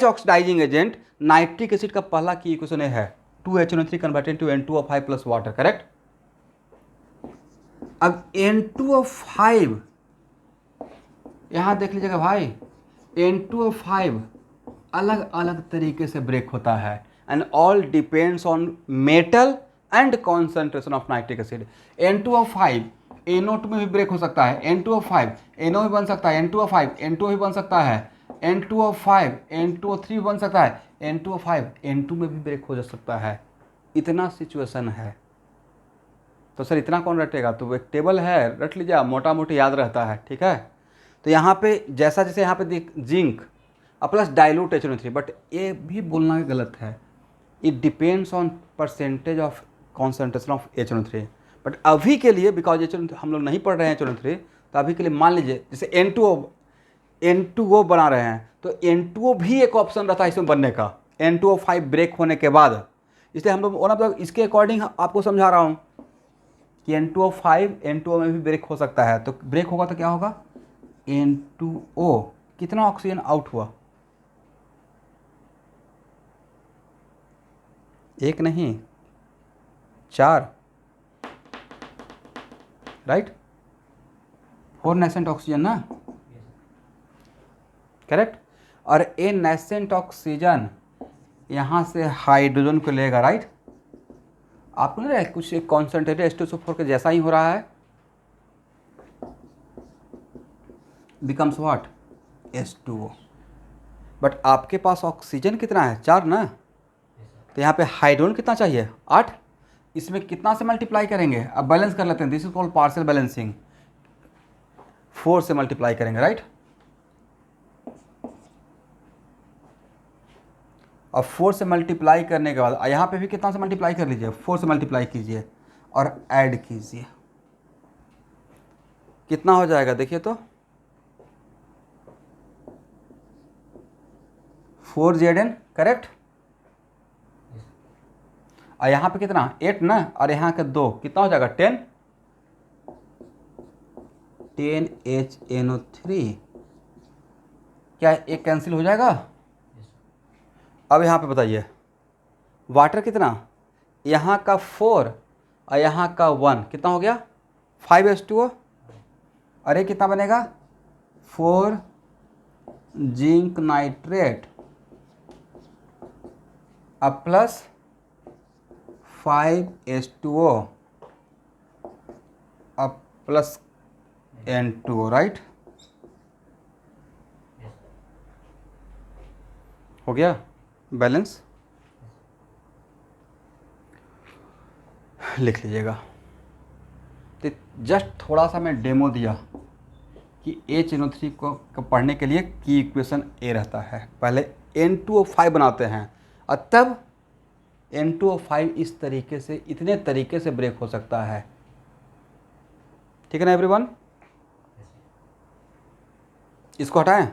oxidizing agent nitric acid का पहला की इक्वेशन है 2HNO3 converted to N2O5 plus water. Correct. अब N2O5 यहां देख लीजिएगा भाई, N2O5 अलग अलग तरीके से ब्रेक होता है and all depends on metal and concentration of nitric acid. N2O5 NO2 में भी ब्रेक हो सकता है, N2O5 NO भी बन सकता है, N2O5 N2O भी बन सकता है, N2O5 N2O3 भी बन सकता है, N2O5 N2 में भी ब्रेक हो सकता है। इतना सिचुएशन है। तो सर इतना कौन रटेगा? तो एक टेबल है, रट लीजिए, मोटा मोटी याद रहता है, ठीक है। तो यहाँ पे जैसा जैसे यहाँ पे zinc plus dilute HNO3, but ये भी बोलना गलत है, it depends on percentage of concentration of HNO3। But अभी के लिए बिकॉज HNO3 हम लोग नहीं पढ़ रहे हैं HNO3, तो अभी के लिए मान लीजिए जैसे N2O बना रहे हैं, तो N2O भी एक ऑप्शन रहता है इसमें बनने का, N2O5 ब्रेक होने के बाद। इसलिए हम लोग मतलब इसके अकॉर्डिंग आपको समझा रहा हूँ कि N2O5 N2O में भी ब्रेक हो सकता है। तो ब्रेक होगा तो क्या होगा? N2O कितना ऑक्सीजन आउट हुआ? एक नहीं 4, राइट। 4 नेसेंट ऑक्सीजन ना, करेक्ट। और ए नेसेंट ऑक्सीजन यहाँ से हाइड्रोजन को लेगा, राइट। आपको नहीं लगा कुछ एक कॉन्सेंट्रेटेड H2SO4 के जैसा ही हो रहा है, बिकम्स व्हाट? H2O। बट आपके पास ऑक्सीजन कितना है? 4 ना। तो यहाँ पे हाइड्रोजन कितना चाहिए? 8। इसमें कितना से मल्टीप्लाई करेंगे? अब बैलेंस कर लेते हैं, this is called partial balancing. 4 से मल्टीप्लाई करेंगे, राइट। और 4 से मल्टीप्लाई करने के बाद यहाँ पे भी कितना से मल्टीप्लाई कर लीजिए? 4 से मल्टीप्लाई कीजिए और ऐड कीजिए, कितना हो जाएगा देखिए तो? 4Zn, correct. और यहाँ पे कितना? 8 ना, और यहाँ का 2, कितना हो जाएगा? 10 HNO3। क्या एक कैंसिल हो जाएगा? अब यहाँ पे बताइए वाटर कितना? यहाँ का 4 और यहाँ का 1, कितना हो गया? 5H2O। अरे कितना बनेगा? 4 जिंक नाइट्रेट अब प्लस 5H2O अब प्लस N2O, राइट। हो गया बैलेंस? लिख लीजिएगा। तो जस्ट थोड़ा सा मैं डेमो दिया कि HNO3 को पढ़ने के लिए की इक्वेशन ए रहता है। पहले N2O5 बनाते हैं और तब N2O5 इस तरीके से, इतने तरीके से ब्रेक हो सकता है। ठीक है ना एवरीवन? इसको हटाएं।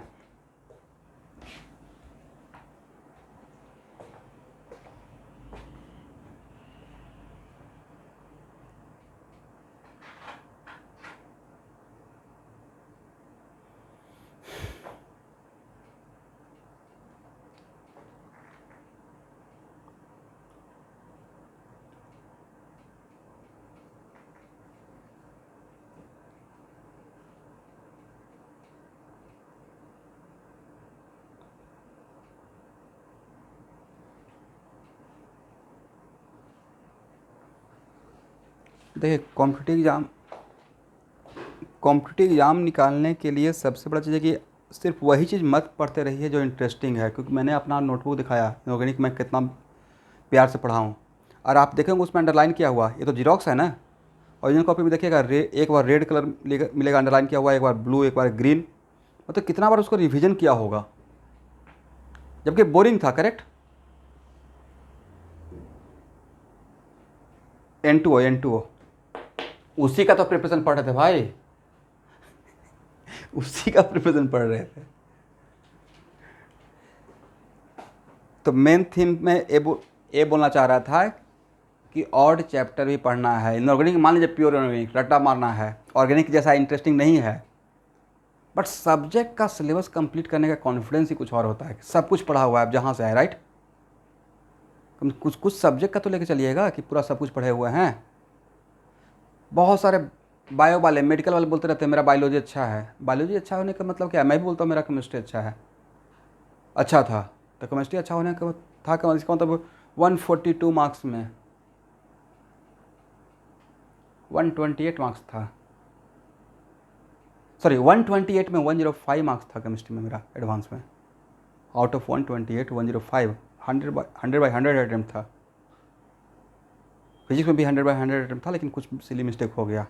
देखिए, कॉम्पिटिटिव एग्ज़ाम निकालने के लिए सबसे बड़ा चीज़ है कि सिर्फ वही चीज़ मत पढ़ते रहिए जो इंटरेस्टिंग है, क्योंकि मैंने अपना नोटबुक दिखाया ऑर्गेनिक मैं कितना प्यार से पढ़ा हूँ, और आप देखेंगे उसमें अंडरलाइन किया हुआ, ये तो जीरोक्स है ना। ओरिजिनल कॉपी में देखिएगा एक बार रेड कलर मिलेगा अंडरलाइन किया हुआ, एक बार ब्लू, एक बार ग्रीन, मतलब कितना बार उसको रिविजन किया होगा, जबकि बोरिंग था। करेक्ट? N2O उसी का तो प्रिपरेशन पढ़ रहे थे भाई, उसी का प्रिपरेशन पढ़ रहे थे। तो मेन थीम में ए बोलना चाह रहा था कि ऑड चैप्टर भी पढ़ना है। इनऑर्गेनिक मान लीजिए प्योर ऑर्गेनिक रट्टा मारना है, ऑर्गेनिक जैसा इंटरेस्टिंग नहीं है, बट सब्जेक्ट का सिलेबस कंप्लीट करने का कॉन्फिडेंस ही कुछ और होता है। सब कुछ पढ़ा हुआ है, आप जहाँ से है, राइट? कुछ सब्जेक्ट का तो लेके चलिएगा कि पूरा सब कुछ पढ़े हुए हैं। बहुत सारे बायो वाले, मेडिकल वाले बोलते रहते हैं मेरा बायोलॉजी अच्छा है। बायोलॉजी अच्छा होने का मतलब क्या है? मैं भी बोलता हूँ मेरा केमिस्ट्री अच्छा है, अच्छा था। तो केमिस्ट्री अच्छा होने का था क्या? इसका मतलब 142 मार्क्स में 128 मार्क्स था, सॉरी 128 में 105 मार्क्स था केमिस्ट्री में मेरा एडवांस में। आउट ऑफ 128 105, 100/100 अटेम्प्ट था। फिजिक्स में भी 100/100 अटेम्प्ट था, लेकिन कुछ सिली मिस्टेक हो गया।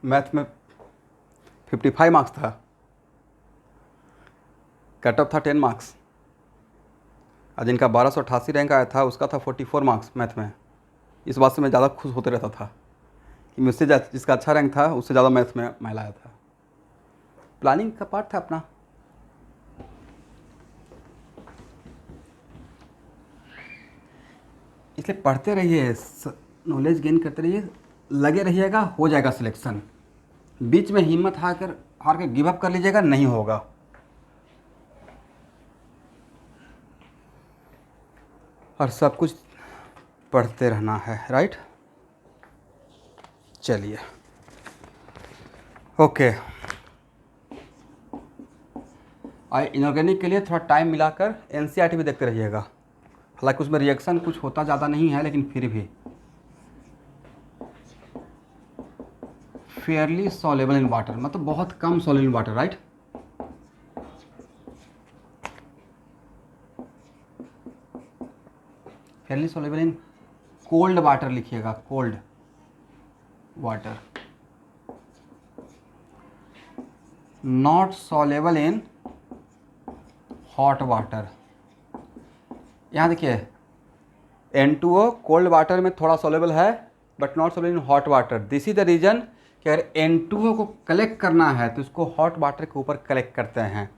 मैथ में 55 मार्क्स था, कट ऑफ था 10 मार्क्स, और जिनका 1288 रैंक आया था उसका था 44 मार्क्स मैथ में। इस बात से मैं ज़्यादा खुश होते रहता था कि मुझसे जिसका अच्छा रैंक था उससे ज़्यादा मैथ में मैं लाया था। प्लानिंग का पार्ट था अपना। इसलिए पढ़ते रहिए, नॉलेज गेन करते रहिए, लगे रहिएगा, हो जाएगा सिलेक्शन। बीच में हिम्मत हार के गिव अप कर लीजिएगा, नहीं होगा। और सब कुछ पढ़ते रहना है, राइट? चलिए, ओके। और इनऑर्गेनिक के लिए थोड़ा टाइम मिलाकर NCERT भी देखते रहिएगा। हालांकि उसमें रिएक्शन कुछ होता ज़्यादा नहीं है, लेकिन फिर भी फेयरली सॉल्युबल इन वाटर, मतलब बहुत कम soluble in water, right? Fairly soluble in cold water लिखिएगा, cold water, not soluble in hot water. यहाँ देखिए N2O कोल्ड वाटर में थोड़ा सॉल्युबल है, but not soluble in hot water. This is the reason कि अगर N2O को कलेक्ट करना है तो इसको हॉट वाटर के ऊपर कलेक्ट करते हैं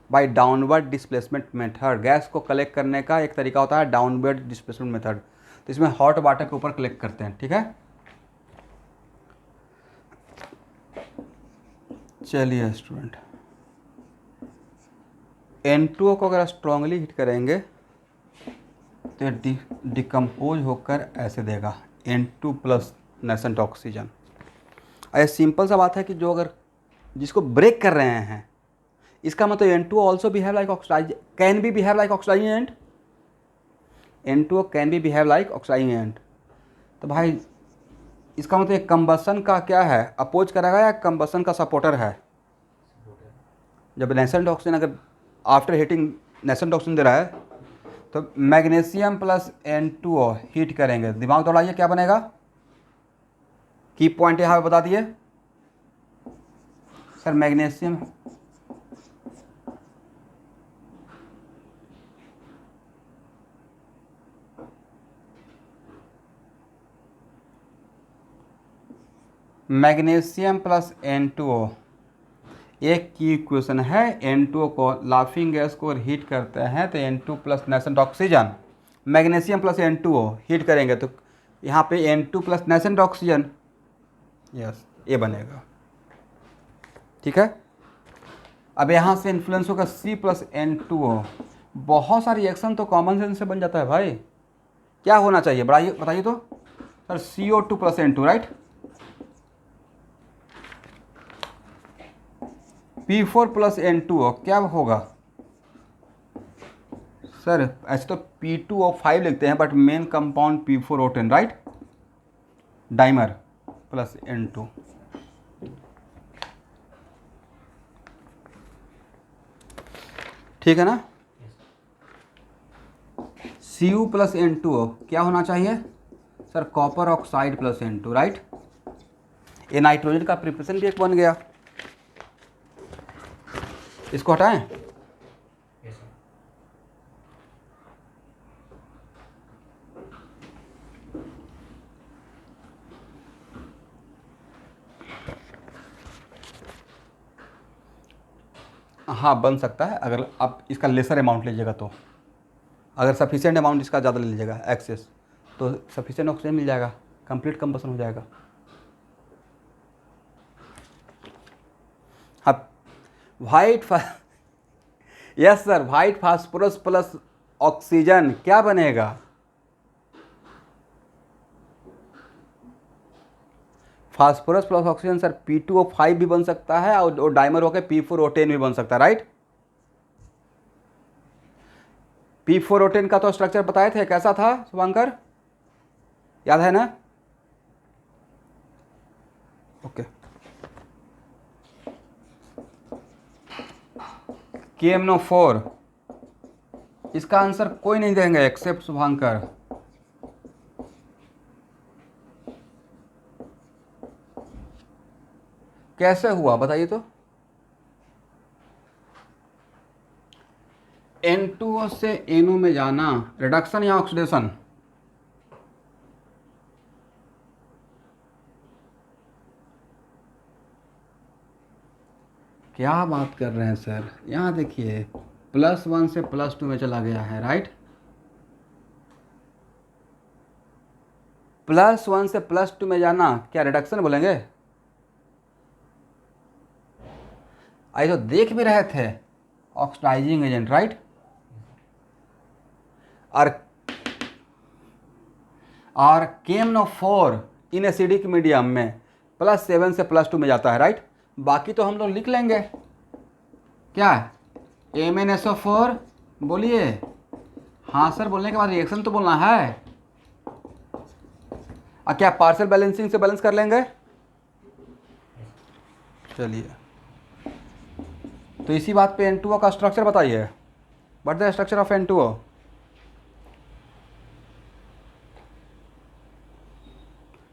by downward displacement method. Gas को कलेक्ट करने का एक तरीका होता है डाउनवर्ड डिस्प्लेसमेंट मेथड, तो इसमें हॉट वाटर के ऊपर कलेक्ट करते हैं। ठीक है, चलिए स्टूडेंट, N2O को अगर स्ट्रांगली हिट करेंगे तो डिकम्पोज होकर ऐसे देगा N2 प्लस नेसेंट ऑक्सीजन। ये सिंपल सा बात है कि जो अगर जिसको ब्रेक कर रहे हैं, इसका मतलब N2O also behave like oxidize, can be behave like oxidizing agent. N2O can be behave like oxidizing agent. तो भाई इसका मतलब कंबसन का क्या है, अपोज करेगा या कंबसन का सपोर्टर है? जब नेसेंट ऑक्सीजन अगर आफ्टर हीटिंग नेसेंट ऑक्सीजन दे रहा है तो मैग्नीशियम प्लस N2O हीट करेंगे, दिमाग दौड़ाइए क्या बनेगा, की पॉइंट यहाँ पे बता दिए sir. Magnesium magnesium plus N2O एक की इक्वेशन है। N2O को लाफिंग गैस को हीट करते हैं तो N2 plus nascent oxygen, magnesium plus N2O heat करेंगे तो यहाँ पे N2 plus nascent oxygen, yes ये बनेगा। ठीक है, अब यहाँ से इन्फ्लुएंस होगा C प्लस N2O। बहुत सारी रिएक्शन तो कॉमन सेंस से बन जाता है भाई। क्या होना चाहिए बताइए तो sir, CO2 plus N2 right, P4 plus N2O क्या होगा सर, ऐसे तो P2O5 लिखते हैं but main compound P4O10 right, dimer plus N2। ठीक है ना, Cu प्लस N2O क्या होना चाहिए sir, copper oxide plus N2 right. ये नाइट्रोजन का प्रिपरेशन भी एक बन गया, इसको हटाएं। हाँ बन सकता है अगर आप इसका लेसर अमाउंट लीजिएगा तो, अगर सफिशिएंट अमाउंट इसका ज़्यादा ले लीजिएगा एक्सेस तो सफिशिएंट ऑक्सीजन मिल जाएगा, कंप्लीट कंबसन हो जाएगा। हाँ yes sir, white phosphorus plus oxygen क्या बनेगा, phosphorus plus oxygen sir P2O5 भी बन सकता है और डाइमर होकर P4O10 भी बन सकता है राइट। P4O10 का तो स्ट्रक्चर बताए थे, कैसा था शुभंकर, याद है ना। ओके, KMNO4 इसका आंसर कोई नहीं देंगे एक्सेप्ट शुभंकर। कैसे हुआ बताइए तो, N2O से NO में जाना रिडक्शन या ऑक्सीडेशन, क्या बात कर रहे हैं सर, यहाँ देखिए +1 से +2 में चला गया है राइट, +1 से +2 में जाना क्या रिडक्शन बोलेंगे, आई तो देख भी रहे थे ऑक्सीडाइजिंग एजेंट राइट। और KMNO4 इन एसिडिक मीडियम में +7 से +2 में जाता है राइट। बाकी तो हम लोग लिख लेंगे, क्या MnSO4 बोलिए, हाँ सर बोलने के बाद रिएक्शन तो बोलना है। क्या पार्शियल बैलेंसिंग से बैलेंस कर लेंगे, चलिए तो इसी बात पे N2O का स्ट्रक्चर बताइए, what the structure of N2O।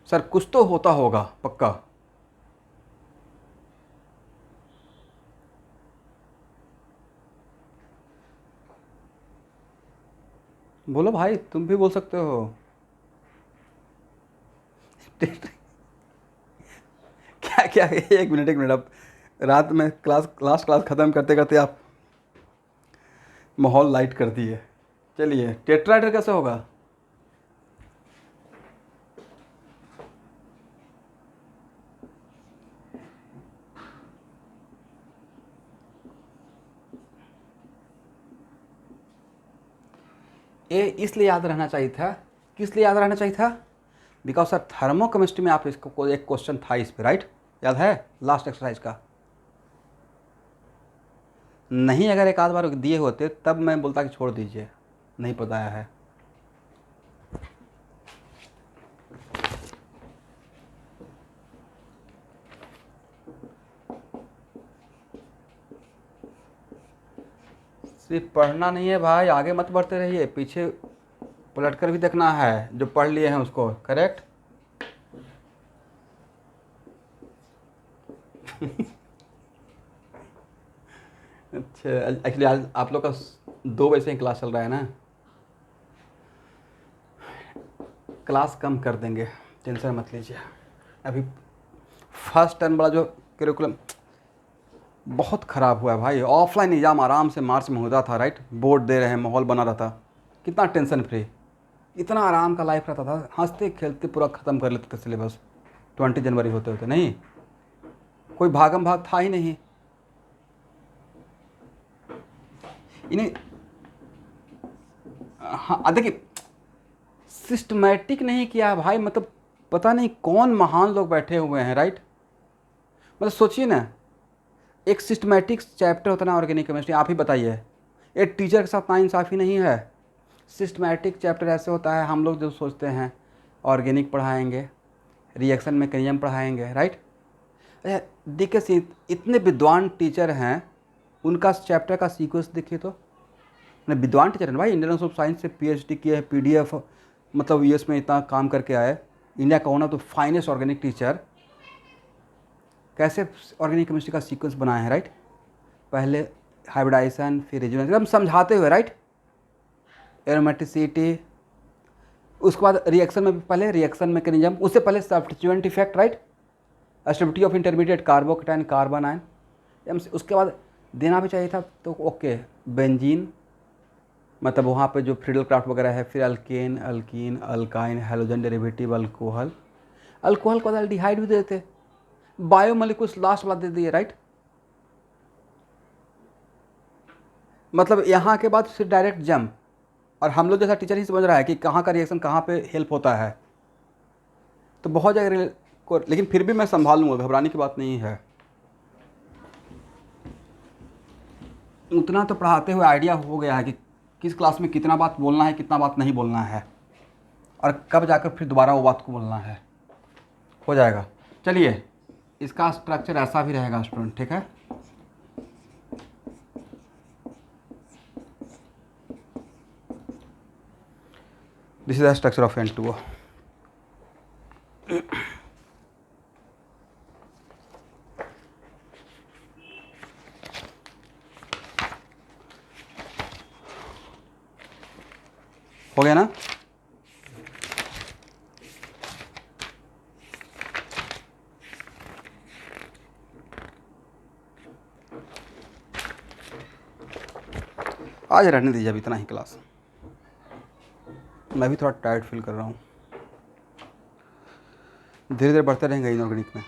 Sir कुछ तो होता होगा पक्का, बोलो भाई तुम भी बोल सकते हो। क्या क्या, एक मिनट अब रात में क्लास ख़त्म करते करते आप माहौल लाइट कर दिए। चलिए टेट्राहेड्रल कैसे होगा, ये इसलिए याद रहना चाहिए था, किस लिए याद रहना चाहिए था, बिकॉज सर थर्मोकेमिस्ट्री में आप इसको एक क्वेश्चन था इस पे राइट, याद है लास्ट एक्सरसाइज का। नहीं अगर एक आध बार दिए होते तब मैं बोलता कि छोड़ दीजिए, नहीं बताया है। सिर्फ पढ़ना नहीं है भाई, आगे मत बढ़ते रहिए, पीछे पलट कर भी देखना है जो पढ़ लिए हैं उसको। करेक्ट। अच्छा, एक्चुअली आज आप लोग का 2 बजे से क्लास चल रहा है ना, क्लास कम कर देंगे, टेंशन मत लीजिए। अभी फर्स्ट टर्म वाला जो करिकुलम बहुत ख़राब हुआ है भाई। ऑफलाइन एग्ज़ाम आराम से मार्च में होता था, राइट, बोर्ड दे रहे हैं, माहौल बना रहता, कितना टेंशन फ्री, इतना आराम का लाइफ रहता था, हंसते खेलते पूरा ख़त्म कर लेते थे सिलेबस 20 जनवरी होते होते। नहीं, कोई भागम भाग था ही नहीं। इन्हें हाँ देखिए, सिस्टमेटिक नहीं किया भाई, मतलब पता नहीं कौन महान लोग बैठे हुए हैं, राइट। मतलब सोचिए ना, एक सिस्टमेटिक चैप्टर होता है ना ऑर्गेनिक केमिस्ट्री, आप ही बताइए, एक टीचर के साथ नाइंसाफ़ी नहीं है। सिस्टमेटिक चैप्टर ऐसे होता है, हम लोग जो सोचते हैं ऑर्गेनिक पढ़ाएंगे, रिएक्शन मैकेनिज्म पढ़ाएंगे, राइट। देखिए इतने विद्वान टीचर हैं, उनका चैप्टर का सीक्वेंस देखिए तो, विद्वान टीचर है भाई, इंडियन ऑफ साइंस से पीएचडी किया है, पीडीएफ मतलब यूएस में इतना काम करके आए, इंडिया का होना तो फाइनेस्ट ऑर्गेनिक टीचर, कैसे ऑर्गेनिक केमिस्ट्री का सीक्वेंस बनाए हैं, राइट। पहले हाइब्रिडाइजेशन, फिर रेजोनेंस, एकदम समझाते हुए, राइट, एरोमेटिसिटी, उसके बाद रिएक्शन में पहले रिएक्शन मैकेनिज्म, उससे पहले substituent effect, right, stability of intermediate carbocation carbon ion, उसके बाद देना भी चाहिए था तो ओके, बेंजीन, मतलब वहाँ पे जो फ्रीडल क्राफ्ट वगैरह है, फिर alkane, alkyne, alkyne, halogen derivative, alcohol, alcohol को एल्डिहाइड भी देते, बायोमोलिक्यूल्स लास्ट वाला दे दिए, राइट। मतलब यहाँ के बाद फिर डायरेक्ट जंप, और हम लोग जैसा टीचर ही समझ रहा है कि कहाँ का रिएक्शन कहाँ पे हेल्प होता है, तो बहुत जगह को, लेकिन फिर भी मैं संभाल लूँगा, घबराने की बात नहीं है। उतना तो पढ़ाते हुए आइडिया हो गया है कि किस क्लास में कितना बात बोलना है, कितना बात नहीं बोलना है, और कब जाकर फिर दोबारा वो बात को बोलना है, हो जाएगा। चलिए, इसका स्ट्रक्चर ऐसा भी रहेगा स्टूडेंट, ठीक है। This is the structure of N2O। हो गया ना। आज रहने दीजिए, अब इतना ही क्लास, मैं भी थोड़ा टायर्ड फील कर रहा हूँ, धीरे धीरे बढ़ते रहेंगे इनऑर्गेनिक में।